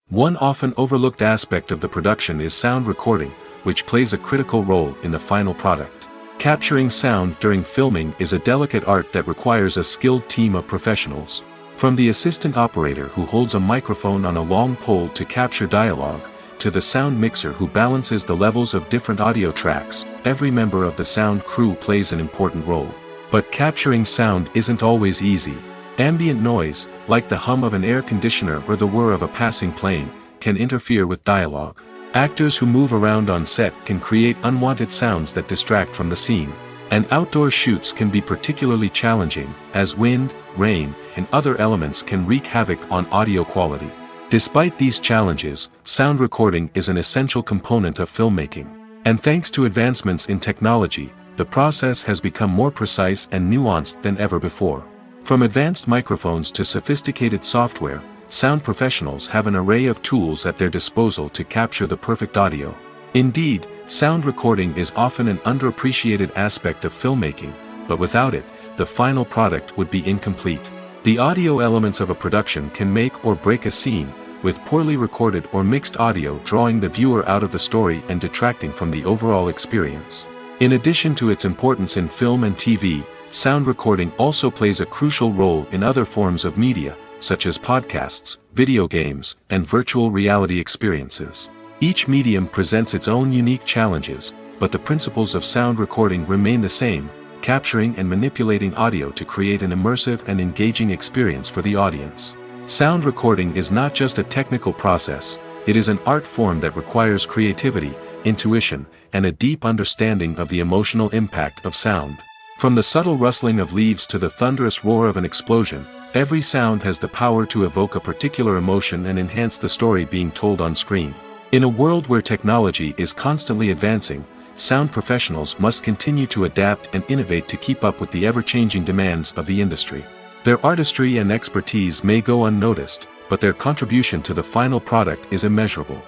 One often overlooked aspect of the production is sound recording, which plays a critical role in the final product. Capturing sound during filming is a delicate art that requires a skilled team of professionals. From the assistant operator who holds a microphone on a long pole to capture dialogue, to the sound mixer who balances the levels of different audio tracks, every member of the sound crew plays an important role. But capturing sound isn't always easy. Ambient noise, like the hum of an air conditioner or the whir of a passing plane, can interfere with dialogue. Actors who move around on set can create unwanted sounds that distract from the scene. And outdoor shoots can be particularly challenging, as wind, rain, and other elements can wreak havoc on audio quality. Despite these challenges, sound recording is an essential component of filmmaking. And thanks to advancements in technology, the process has become more precise and nuanced than ever before. From advanced microphones to sophisticated software, sound professionals have an array of tools at their disposal to capture the perfect audio. Indeed, sound recording is often an underappreciated aspect of filmmaking, but without it, the final product would be incomplete. The audio elements of a production can make or break a scene, with poorly recorded or mixed audio drawing the viewer out of the story and detracting from the overall experience. In addition to its importance in film and TV, sound recording also plays a crucial role in other forms of media, such as podcasts, video games, and virtual reality experiences. Each medium presents its own unique challenges, but the principles of sound recording remain the same: capturing and manipulating audio to create an immersive and engaging experience for the audience. Sound recording is not just a technical process, it is an art form that requires creativity, intuition, and a deep understanding of the emotional impact of sound. From the subtle rustling of leaves to the thunderous roar of an explosion, every sound has the power to evoke a particular emotion and enhance the story being told on screen. In a world where technology is constantly advancing, sound professionals must continue to adapt and innovate to keep up with the ever-changing demands of the industry. Their artistry and expertise may go unnoticed, but their contribution to the final product is immeasurable.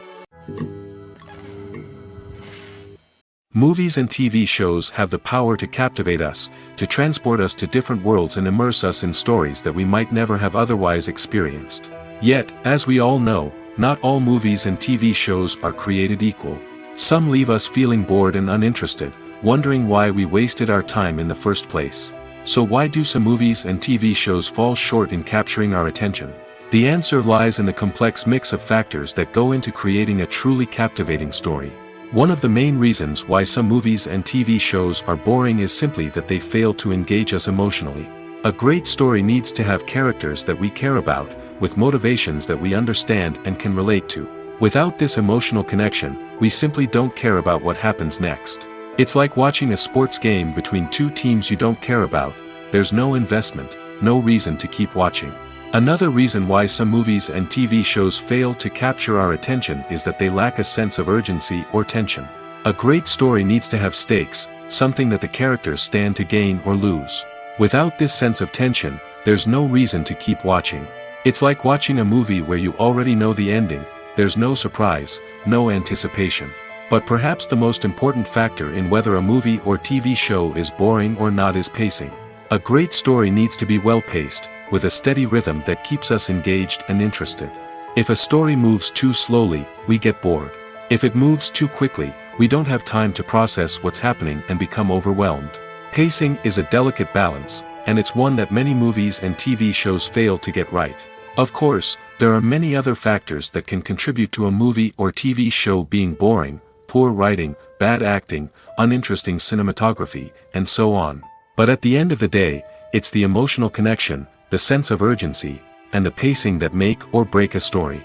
Movies and TV shows have the power to captivate us, to transport us to different worlds and immerse us in stories that we might never have otherwise experienced. Yet, as we all know, not all movies and TV shows are created equal. Some leave us feeling bored and uninterested, wondering why we wasted our time in the first place. So why do some movies and TV shows fall short in capturing our attention? The answer lies in the complex mix of factors that go into creating a truly captivating story. One of the main reasons why some movies and TV shows are boring is simply that they fail to engage us emotionally. A great story needs to have characters that we care about, with motivations that we understand and can relate to. Without this emotional connection, we simply don't care about what happens next. It's like watching a sports game between two teams you don't care about. There's no investment, no reason to keep watching. Another reason why some movies and TV shows fail to capture our attention is that they lack a sense of urgency or tension. A great story needs to have stakes, something that the characters stand to gain or lose. Without this sense of tension, there's no reason to keep watching. It's like watching a movie where you already know the ending. There's no surprise, no anticipation. But perhaps the most important factor in whether a movie or TV show is boring or not is pacing. A great story needs to be well-paced, with a steady rhythm that keeps us engaged and interested. If a story moves too slowly, we get bored. If it moves too quickly, we don't have time to process what's happening and become overwhelmed. Pacing is a delicate balance, and it's one that many movies and TV shows fail to get right. Of course, there are many other factors that can contribute to a movie or TV show being boring: poor writing, bad acting, uninteresting cinematography, and so on. But at the end of the day, it's the emotional connection, the sense of urgency, and the pacing that make or break a story.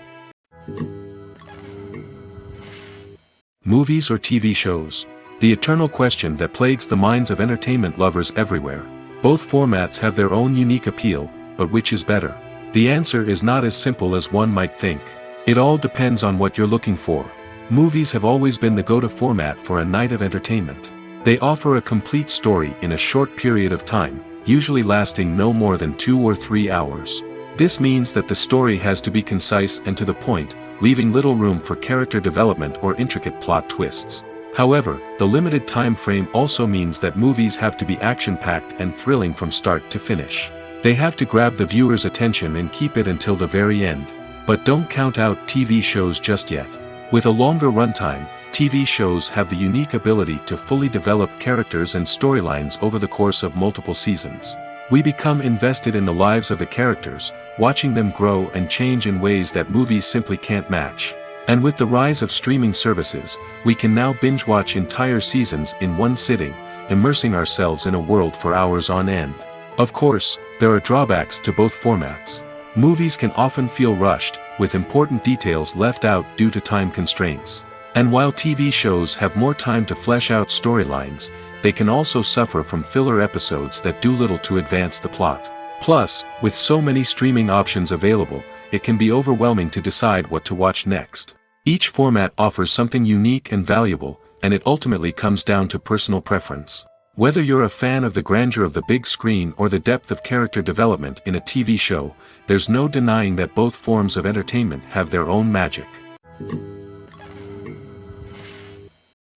Movies or TV shows? The eternal question that plagues the minds of entertainment lovers everywhere. Both formats have their own unique appeal, but which is better? The answer is not as simple as one might think. It all depends on what you're looking for. Movies have always been the go-to format for a night of entertainment. They offer a complete story in a short period of time, usually lasting no more than 2 or 3 hours. This means that the story has to be concise and to the point, leaving little room for character development or intricate plot twists. However, the limited time frame also means that movies have to be action-packed and thrilling from start to finish. They have to grab the viewer's attention and keep it until the very end. But don't count out TV shows just yet. With a longer runtime, TV shows have the unique ability to fully develop characters and storylines over the course of multiple seasons. We become invested in the lives of the characters, watching them grow and change in ways that movies simply can't match. And with the rise of streaming services, we can now binge-watch entire seasons in one sitting, immersing ourselves in a world for hours on end. Of course, there are drawbacks to both formats. Movies can often feel rushed, with important details left out due to time constraints. And while TV shows have more time to flesh out storylines, they can also suffer from filler episodes that do little to advance the plot. Plus, with so many streaming options available, it can be overwhelming to decide what to watch next. Each format offers something unique and valuable, and it ultimately comes down to personal preference. Whether you're a fan of the grandeur of the big screen or the depth of character development in a TV show, there's no denying that both forms of entertainment have their own magic.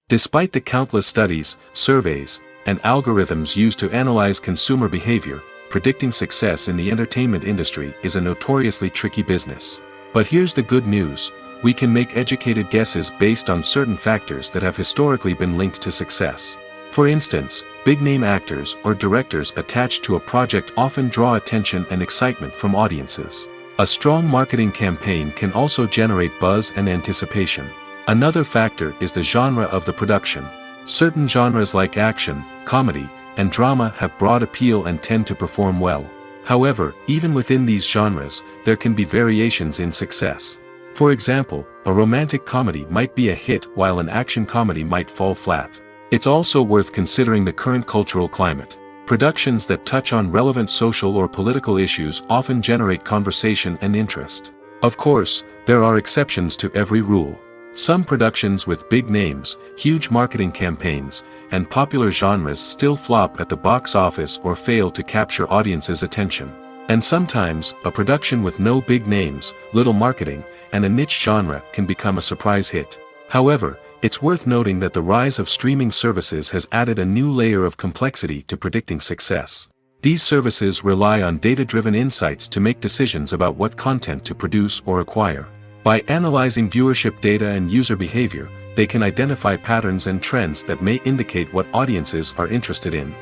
Despite the countless studies, surveys, and algorithms used to analyze consumer behavior, predicting success in the entertainment industry is a notoriously tricky business. But here's the good news: we can make educated guesses based on certain factors that have historically been linked to success. For instance, big-name actors or directors attached to a project often draw attention and excitement from audiences. A strong marketing campaign can also generate buzz and anticipation. Another factor is the genre of the production. Certain genres like action, comedy, and drama have broad appeal and tend to perform well. However, even within these genres, there can be variations in success. For example, a romantic comedy might be a hit while an action comedy might fall flat. It's also worth considering the current cultural climate. Productions that touch on relevant social or political issues often generate conversation and interest. Of course, there are exceptions to every rule. Some productions with big names, huge marketing campaigns, and popular genres still flop at the box office or fail to capture audiences' attention. And sometimes, a production with no big names, little marketing, and a niche genre can become a surprise hit. However, it's worth noting that the rise of streaming services has added a new layer of complexity to predicting success. These services rely on data-driven insights to make decisions about what content to produce or acquire. By analyzing viewership data and user behavior, they can identify patterns and trends that may indicate what audiences are interested in.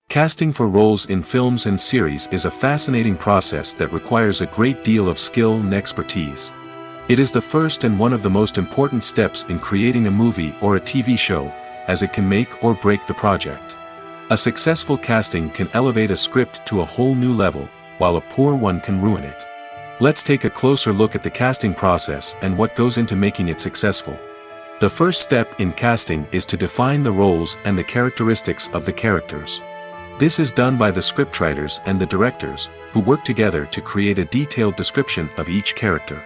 Casting for roles in films and series is a fascinating process that requires a great deal of skill and expertise. It is the first and one of the most important steps in creating a movie or a TV show, as it can make or break the project. A successful casting can elevate a script to a whole new level, while a poor one can ruin it. Let's take a closer look at the casting process and what goes into making it successful. The first step in casting is to define the roles and the characteristics of the characters. This is done by the scriptwriters and the directors, who work together to create a detailed description of each character.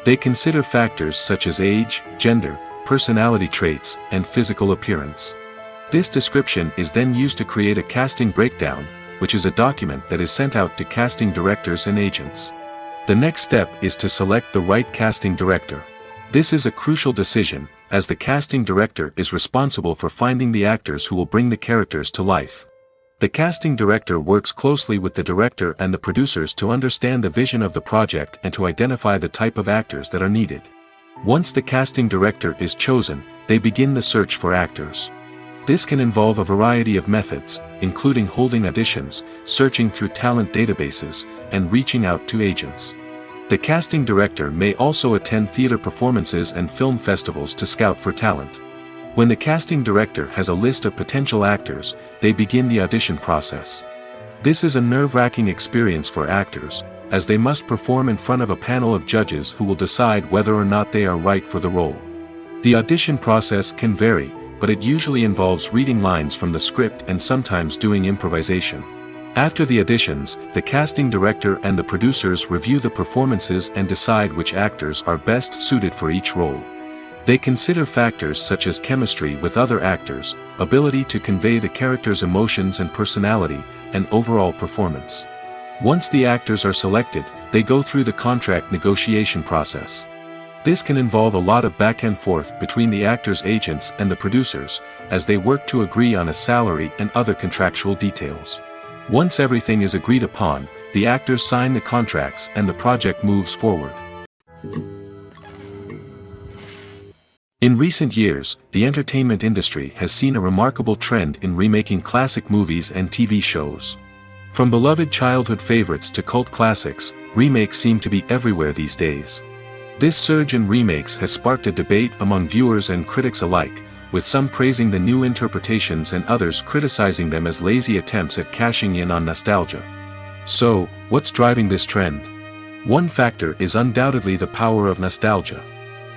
They consider factors such as age, gender, personality traits, and physical appearance. This description is then used to create a casting breakdown, which is a document that is sent out to casting directors and agents. The next step is to select the right casting director. This is a crucial decision, as the casting director is responsible for finding the actors who will bring the characters to life. The casting director works closely with the director and the producers to understand the vision of the project and to identify the type of actors that are needed. Once the casting director is chosen, they begin the search for actors. This can involve a variety of methods, including holding auditions, searching through talent databases, and reaching out to agents. The casting director may also attend theater performances and film festivals to scout for talent. When the casting director has a list of potential actors, they begin the audition process. This is a nerve-wracking experience for actors, as they must perform in front of a panel of judges who will decide whether or not they are right for the role. The audition process can vary, but it usually involves reading lines from the script and sometimes doing improvisation. After the auditions, the casting director and the producers review the performances and decide which actors are best suited for each role. They consider factors such as chemistry with other actors, ability to convey the character's emotions and personality, and overall performance. Once the actors are selected, they go through the contract negotiation process. This can involve a lot of back and forth between the actors' agents and the producers, as they work to agree on a salary and other contractual details. Once everything is agreed upon, the actors sign the contracts and the project moves forward. In recent years, the entertainment industry has seen a remarkable trend in remaking classic movies and TV shows. From beloved childhood favorites to cult classics, remakes seem to be everywhere these days. This surge in remakes has sparked a debate among viewers and critics alike, with some praising the new interpretations and others criticizing them as lazy attempts at cashing in on nostalgia. So, what's driving this trend? One factor is undoubtedly the power of nostalgia.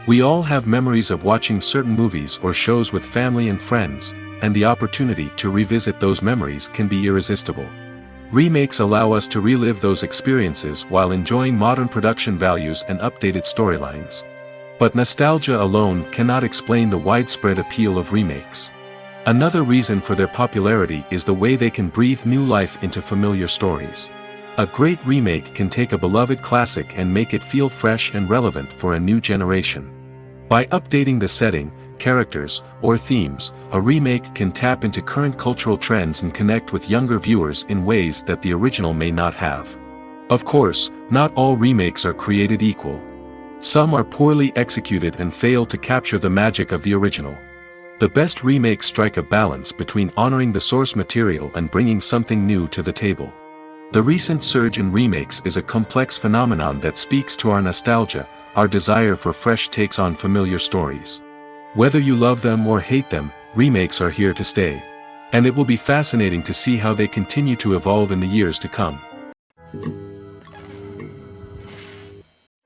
We all have memories of watching certain movies or shows with family and friends, and the opportunity to revisit those memories can be irresistible. Remakes allow us to relive those experiences while enjoying modern production values and updated storylines. But nostalgia alone cannot explain the widespread appeal of remakes. Another reason for their popularity is the way they can breathe new life into familiar stories. A great remake can take a beloved classic and make it feel fresh and relevant for a new generation. By updating the setting, characters, or themes, a remake can tap into current cultural trends and connect with younger viewers in ways that the original may not have. Of course, not all remakes are created equal. Some are poorly executed and fail to capture the magic of the original. The best remakes strike a balance between honoring the source material and bringing something new to the table. The recent surge in remakes is a complex phenomenon that speaks to our nostalgia, our desire for fresh takes on familiar stories. Whether you love them or hate them, remakes are here to stay. And it will be fascinating to see how they continue to evolve in the years to come.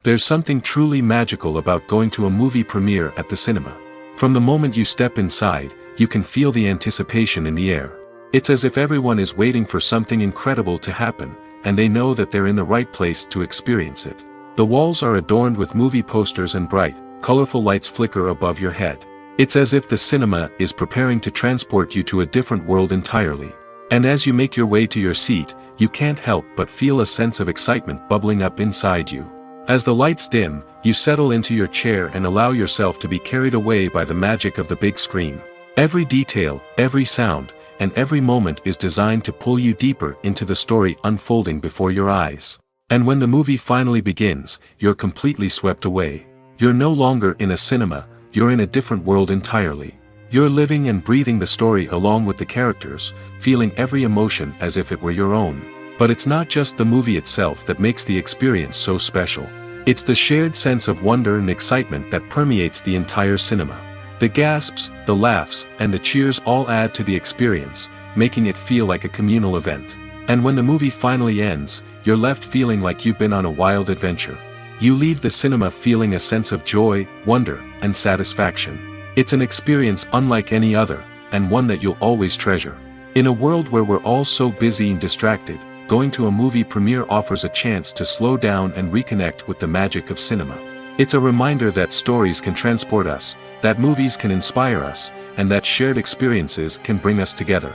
There's something truly magical about going to a movie premiere at the cinema. From the moment you step inside, you can feel the anticipation in the air. It's as if everyone is waiting for something incredible to happen, and they know that they're in the right place to experience it. The walls are adorned with movie posters and bright, colorful lights flicker above your head. It's as if the cinema is preparing to transport you to a different world entirely. And as you make your way to your seat, you can't help but feel a sense of excitement bubbling up inside you. As the lights dim, you settle into your chair and allow yourself to be carried away by the magic of the big screen. Every detail, every sound, and every moment is designed to pull you deeper into the story unfolding before your eyes. And when the movie finally begins, you're completely swept away. You're no longer in a cinema, you're in a different world entirely. You're living and breathing the story along with the characters, feeling every emotion as if it were your own. But it's not just the movie itself that makes the experience so special. It's the shared sense of wonder and excitement that permeates the entire cinema. The gasps, the laughs, and the cheers all add to the experience, making it feel like a communal event. And when the movie finally ends, you're left feeling like you've been on a wild adventure. You leave the cinema feeling a sense of joy, wonder, and satisfaction. It's an experience unlike any other, and one that you'll always treasure. In a world where we're all so busy and distracted, going to a movie premiere offers a chance to slow down and reconnect with the magic of cinema. It's a reminder that stories can transport us, that movies can inspire us, and that shared experiences can bring us together.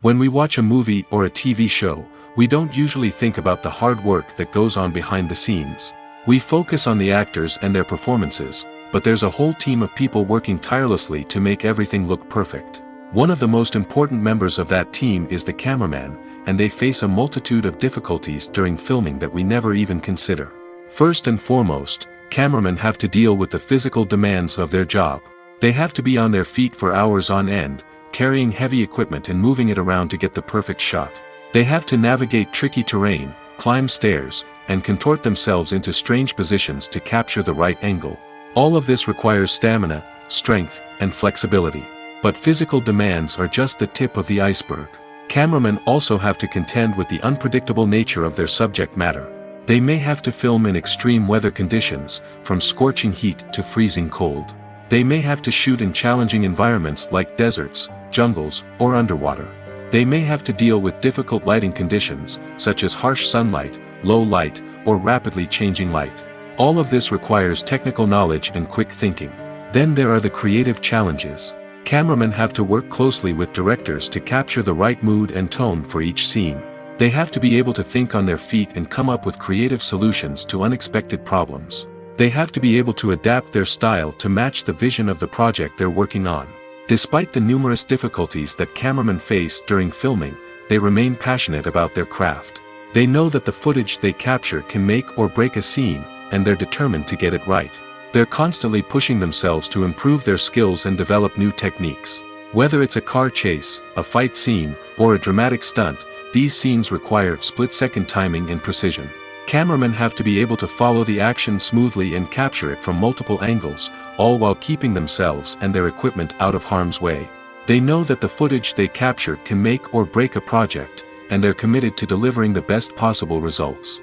When we watch a movie or a TV show, we don't usually think about the hard work that goes on behind the scenes. We focus on the actors and their performances, but there's a whole team of people working tirelessly to make everything look perfect. One of the most important members of that team is the cameraman, and they face a multitude of difficulties during filming that we never even consider. First and foremost, cameramen have to deal with the physical demands of their job. They have to be on their feet for hours on end, carrying heavy equipment and moving it around to get the perfect shot. They have to navigate tricky terrain, climb stairs, and contort themselves into strange positions to capture the right angle. All of this requires stamina, strength, and flexibility. But physical demands are just the tip of the iceberg. Cameramen also have to contend with the unpredictable nature of their subject matter. They may have to film in extreme weather conditions, from scorching heat to freezing cold. They may have to shoot in challenging environments like deserts, jungles, or underwater. They may have to deal with difficult lighting conditions, such as harsh sunlight, low light, or rapidly changing light. All of this requires technical knowledge and quick thinking. Then there are the creative challenges. Cameramen have to work closely with directors to capture the right mood and tone for each scene. They have to be able to think on their feet and come up with creative solutions to unexpected problems. They have to be able to adapt their style to match the vision of the project they're working on. Despite the numerous difficulties that cameramen face during filming, they remain passionate about their craft. They know that the footage they capture can make or break a scene, and they're determined to get it right. They're constantly pushing themselves to improve their skills and develop new techniques. Whether it's a car chase, a fight scene, or a dramatic stunt, these scenes require split-second timing and precision. Cameramen have to be able to follow the action smoothly and capture it from multiple angles, all while keeping themselves and their equipment out of harm's way. They know that the footage they capture can make or break a project, and they're committed to delivering the best possible results.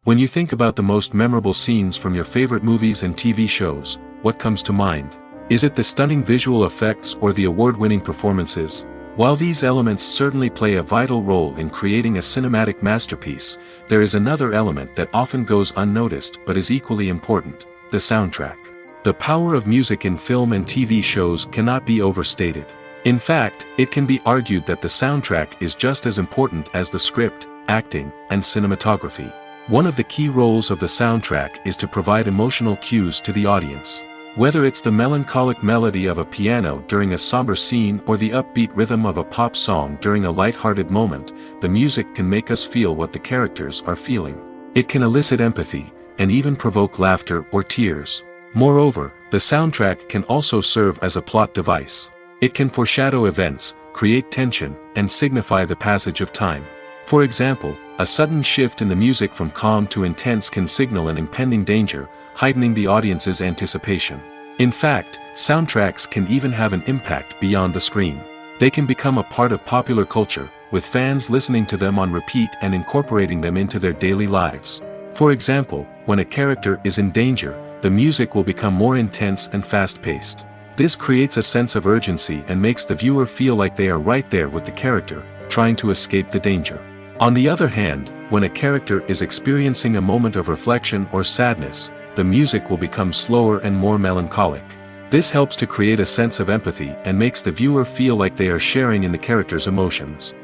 When you think about the most memorable scenes from your favorite movies and TV shows, what comes to mind? Is it the stunning visual effects or the award-winning performances? While these elements certainly play a vital role in creating a cinematic masterpiece, there is another element that often goes unnoticed but is equally important: the soundtrack. The power of music in film and TV shows cannot be overstated. In fact, it can be argued that the soundtrack is just as important as the script, acting, and cinematography. One of the key roles of the soundtrack is to provide emotional cues to the audience. Whether it's the melancholic melody of a piano during a somber scene or the upbeat rhythm of a pop song during a light-hearted moment, the music can make us feel what the characters are feeling. It can elicit empathy, and even provoke laughter or tears. Moreover, the soundtrack can also serve as a plot device. It can foreshadow events, create tension, and signify the passage of time. For example, a sudden shift in the music from calm to intense can signal an impending danger, heightening the audience's anticipation. In fact, soundtracks can even have an impact beyond the screen. They can become a part of popular culture, with fans listening to them on repeat and incorporating them into their daily lives. For example, when a character is in danger, the music will become more intense and fast-paced. This creates a sense of urgency and makes the viewer feel like they are right there with the character, trying to escape the danger. On the other hand, when a character is experiencing a moment of reflection or sadness, the music will become slower and more melancholic. This helps to create a sense of empathy and makes the viewer feel like they are sharing in the character's emotions.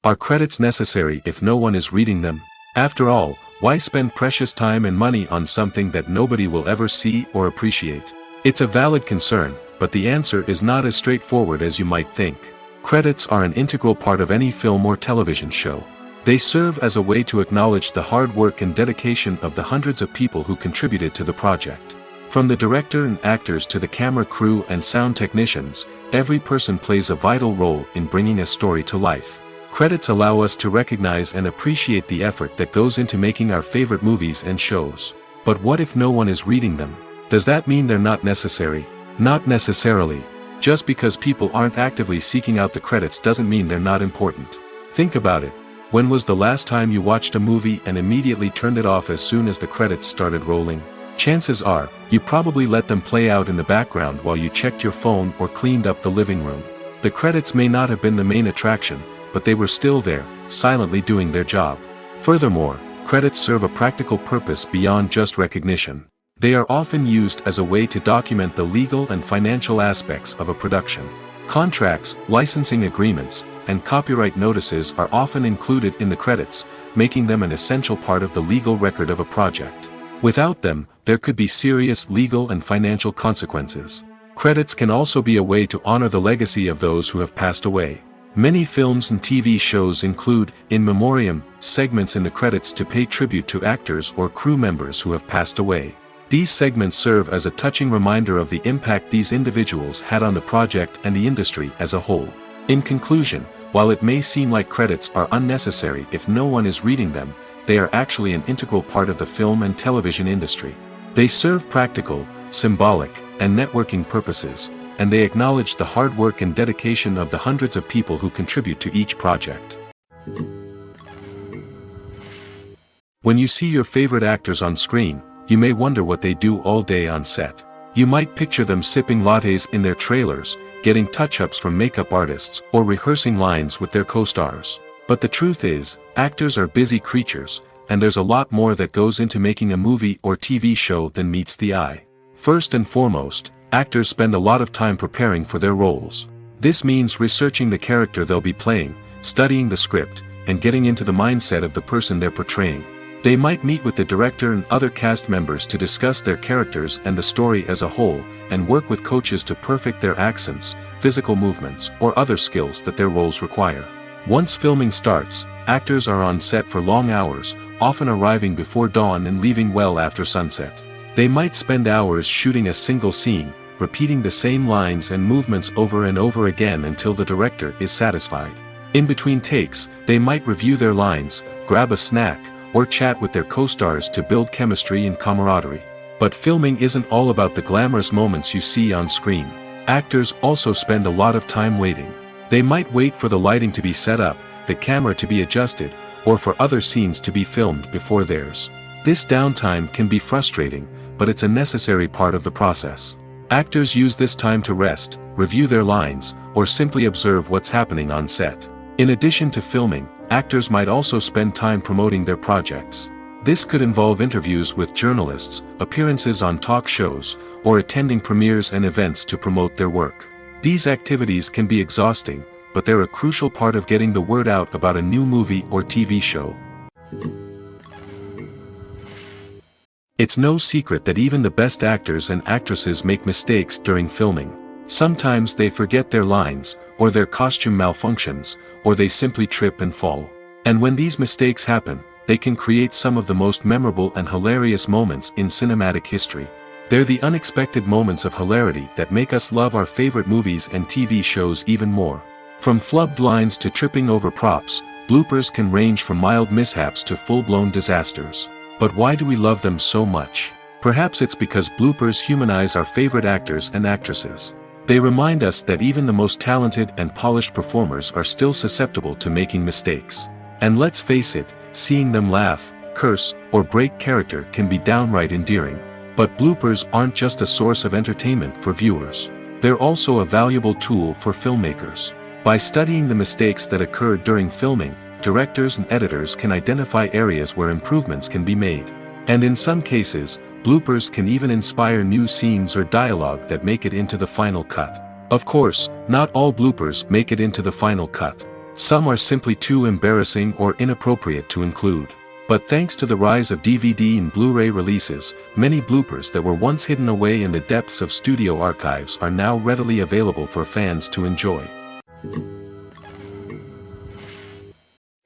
Are credits necessary if no one is reading them? After all, why spend precious time and money on something that nobody will ever see or appreciate? It's a valid concern, but the answer is not as straightforward as you might think. Credits are an integral part of any film or television show. They serve as a way to acknowledge the hard work and dedication of the hundreds of people who contributed to the project. From the director and actors to the camera crew and sound technicians, every person plays a vital role in bringing a story to life. Credits allow us to recognize and appreciate the effort that goes into making our favorite movies and shows. But what if no one is reading them? Does that mean they're not necessary? Not necessarily. Just because people aren't actively seeking out the credits doesn't mean they're not important. Think about it. When was the last time you watched a movie and immediately turned it off as soon as the credits started rolling? Chances are, you probably let them play out in the background while you checked your phone or cleaned up the living room. The credits may not have been the main attraction, but they were still there, silently doing their job. Furthermore, credits serve a practical purpose beyond just recognition. They are often used as a way to document the legal and financial aspects of a production. Contracts, licensing agreements, and copyright notices are often included in the credits, making them an essential part of the legal record of a project. Without them, there could be serious legal and financial consequences. Credits can also be a way to honor the legacy of those who have passed away. Many films and TV shows include, in memoriam, segments in the credits to pay tribute to actors or crew members who have passed away. These segments serve as a touching reminder of the impact these individuals had on the project and the industry as a whole. In conclusion, while it may seem like credits are unnecessary if no one is reading them, they are actually an integral part of the film and television industry. They serve practical, symbolic, and networking purposes, and they acknowledge the hard work and dedication of the hundreds of people who contribute to each project. When you see your favorite actors on screen, you may wonder what they do all day on set. You might picture them sipping lattes in their trailers, getting touch-ups from makeup artists, or rehearsing lines with their co-stars. But the truth is, actors are busy creatures, and there's a lot more that goes into making a movie or TV show than meets the eye. First and foremost, actors spend a lot of time preparing for their roles. This means researching the character they'll be playing, studying the script, and getting into the mindset of the person they're portraying. They might meet with the director and other cast members to discuss their characters and the story as a whole, and work with coaches to perfect their accents, physical movements, or other skills that their roles require. Once filming starts, actors are on set for long hours, often arriving before dawn and leaving well after sunset. They might spend hours shooting a single scene, repeating the same lines and movements over and over again until the director is satisfied. In between takes, they might review their lines, grab a snack, or chat with their co-stars to build chemistry and camaraderie. But filming isn't all about the glamorous moments you see on screen. Actors also spend a lot of time waiting. They might wait for the lighting to be set up, the camera to be adjusted, or for other scenes to be filmed before theirs. This downtime can be frustrating, but it's a necessary part of the process. Actors use this time to rest, review their lines, or simply observe what's happening on set. In addition to filming, actors might also spend time promoting their projects. This could involve interviews with journalists, appearances on talk shows, or attending premieres and events to promote their work. These activities can be exhausting, but they're a crucial part of getting the word out about a new movie or TV show. It's no secret that even the best actors and actresses make mistakes during filming. Sometimes they forget their lines, or their costume malfunctions, or they simply trip and fall. And when these mistakes happen, they can create some of the most memorable and hilarious moments in cinematic history. They're the unexpected moments of hilarity that make us love our favorite movies and TV shows even more. From flubbed lines to tripping over props, bloopers can range from mild mishaps to full-blown disasters. But why do we love them so much? Perhaps it's because bloopers humanize our favorite actors and actresses. They remind us that even the most talented and polished performers are still susceptible to making mistakes. And let's face it, seeing them laugh, curse, or break character can be downright endearing. But bloopers aren't just a source of entertainment for viewers. They're also a valuable tool for filmmakers. By studying the mistakes that occurred during filming, directors and editors can identify areas where improvements can be made. And in some cases, bloopers can even inspire new scenes or dialogue that make it into the final cut. Of course, not all bloopers make it into the final cut. Some are simply too embarrassing or inappropriate to include. But thanks to the rise of DVD and Blu-ray releases, many bloopers that were once hidden away in the depths of studio archives are now readily available for fans to enjoy.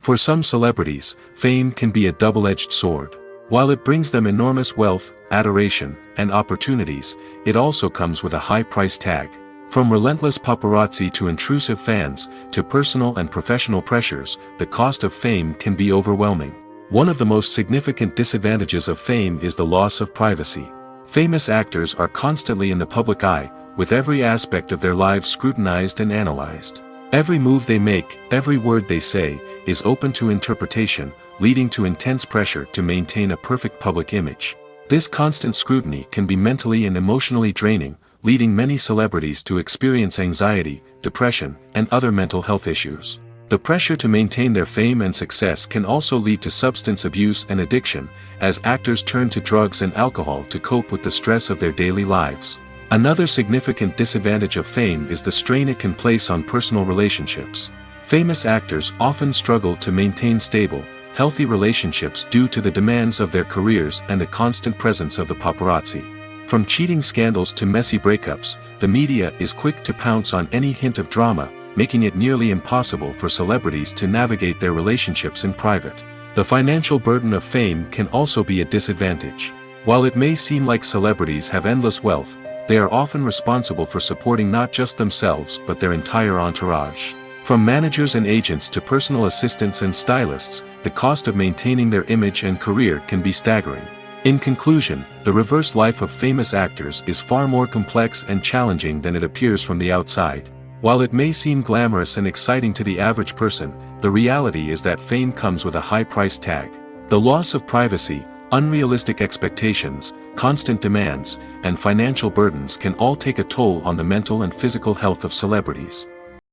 For some celebrities, fame can be a double-edged sword. While it brings them enormous wealth, adoration, and opportunities, it also comes with a high price tag. From relentless paparazzi to intrusive fans, to personal and professional pressures, the cost of fame can be overwhelming. One of the most significant disadvantages of fame is the loss of privacy. Famous actors are constantly in the public eye, with every aspect of their lives scrutinized and analyzed. Every move they make, every word they say, is open to interpretation, leading to intense pressure to maintain a perfect public image. This constant scrutiny can be mentally and emotionally draining, leading many celebrities to experience anxiety, depression, and other mental health issues. The pressure to maintain their fame and success can also lead to substance abuse and addiction, as actors turn to drugs and alcohol to cope with the stress of their daily lives. Another significant disadvantage of fame is the strain it can place on personal relationships. Famous actors often struggle to maintain stable, healthy relationships due to the demands of their careers and the constant presence of the paparazzi. From cheating scandals to messy breakups, the media is quick to pounce on any hint of drama, making it nearly impossible for celebrities to navigate their relationships in private. The financial burden of fame can also be a disadvantage. While it may seem like celebrities have endless wealth, they are often responsible for supporting not just themselves but their entire entourage. From managers and agents to personal assistants and stylists, the cost of maintaining their image and career can be staggering. In conclusion, the reverse life of famous actors is far more complex and challenging than it appears from the outside. While it may seem glamorous and exciting to the average person, the reality is that fame comes with a high price tag. The loss of privacy, unrealistic expectations, constant demands, and financial burdens can all take a toll on the mental and physical health of celebrities.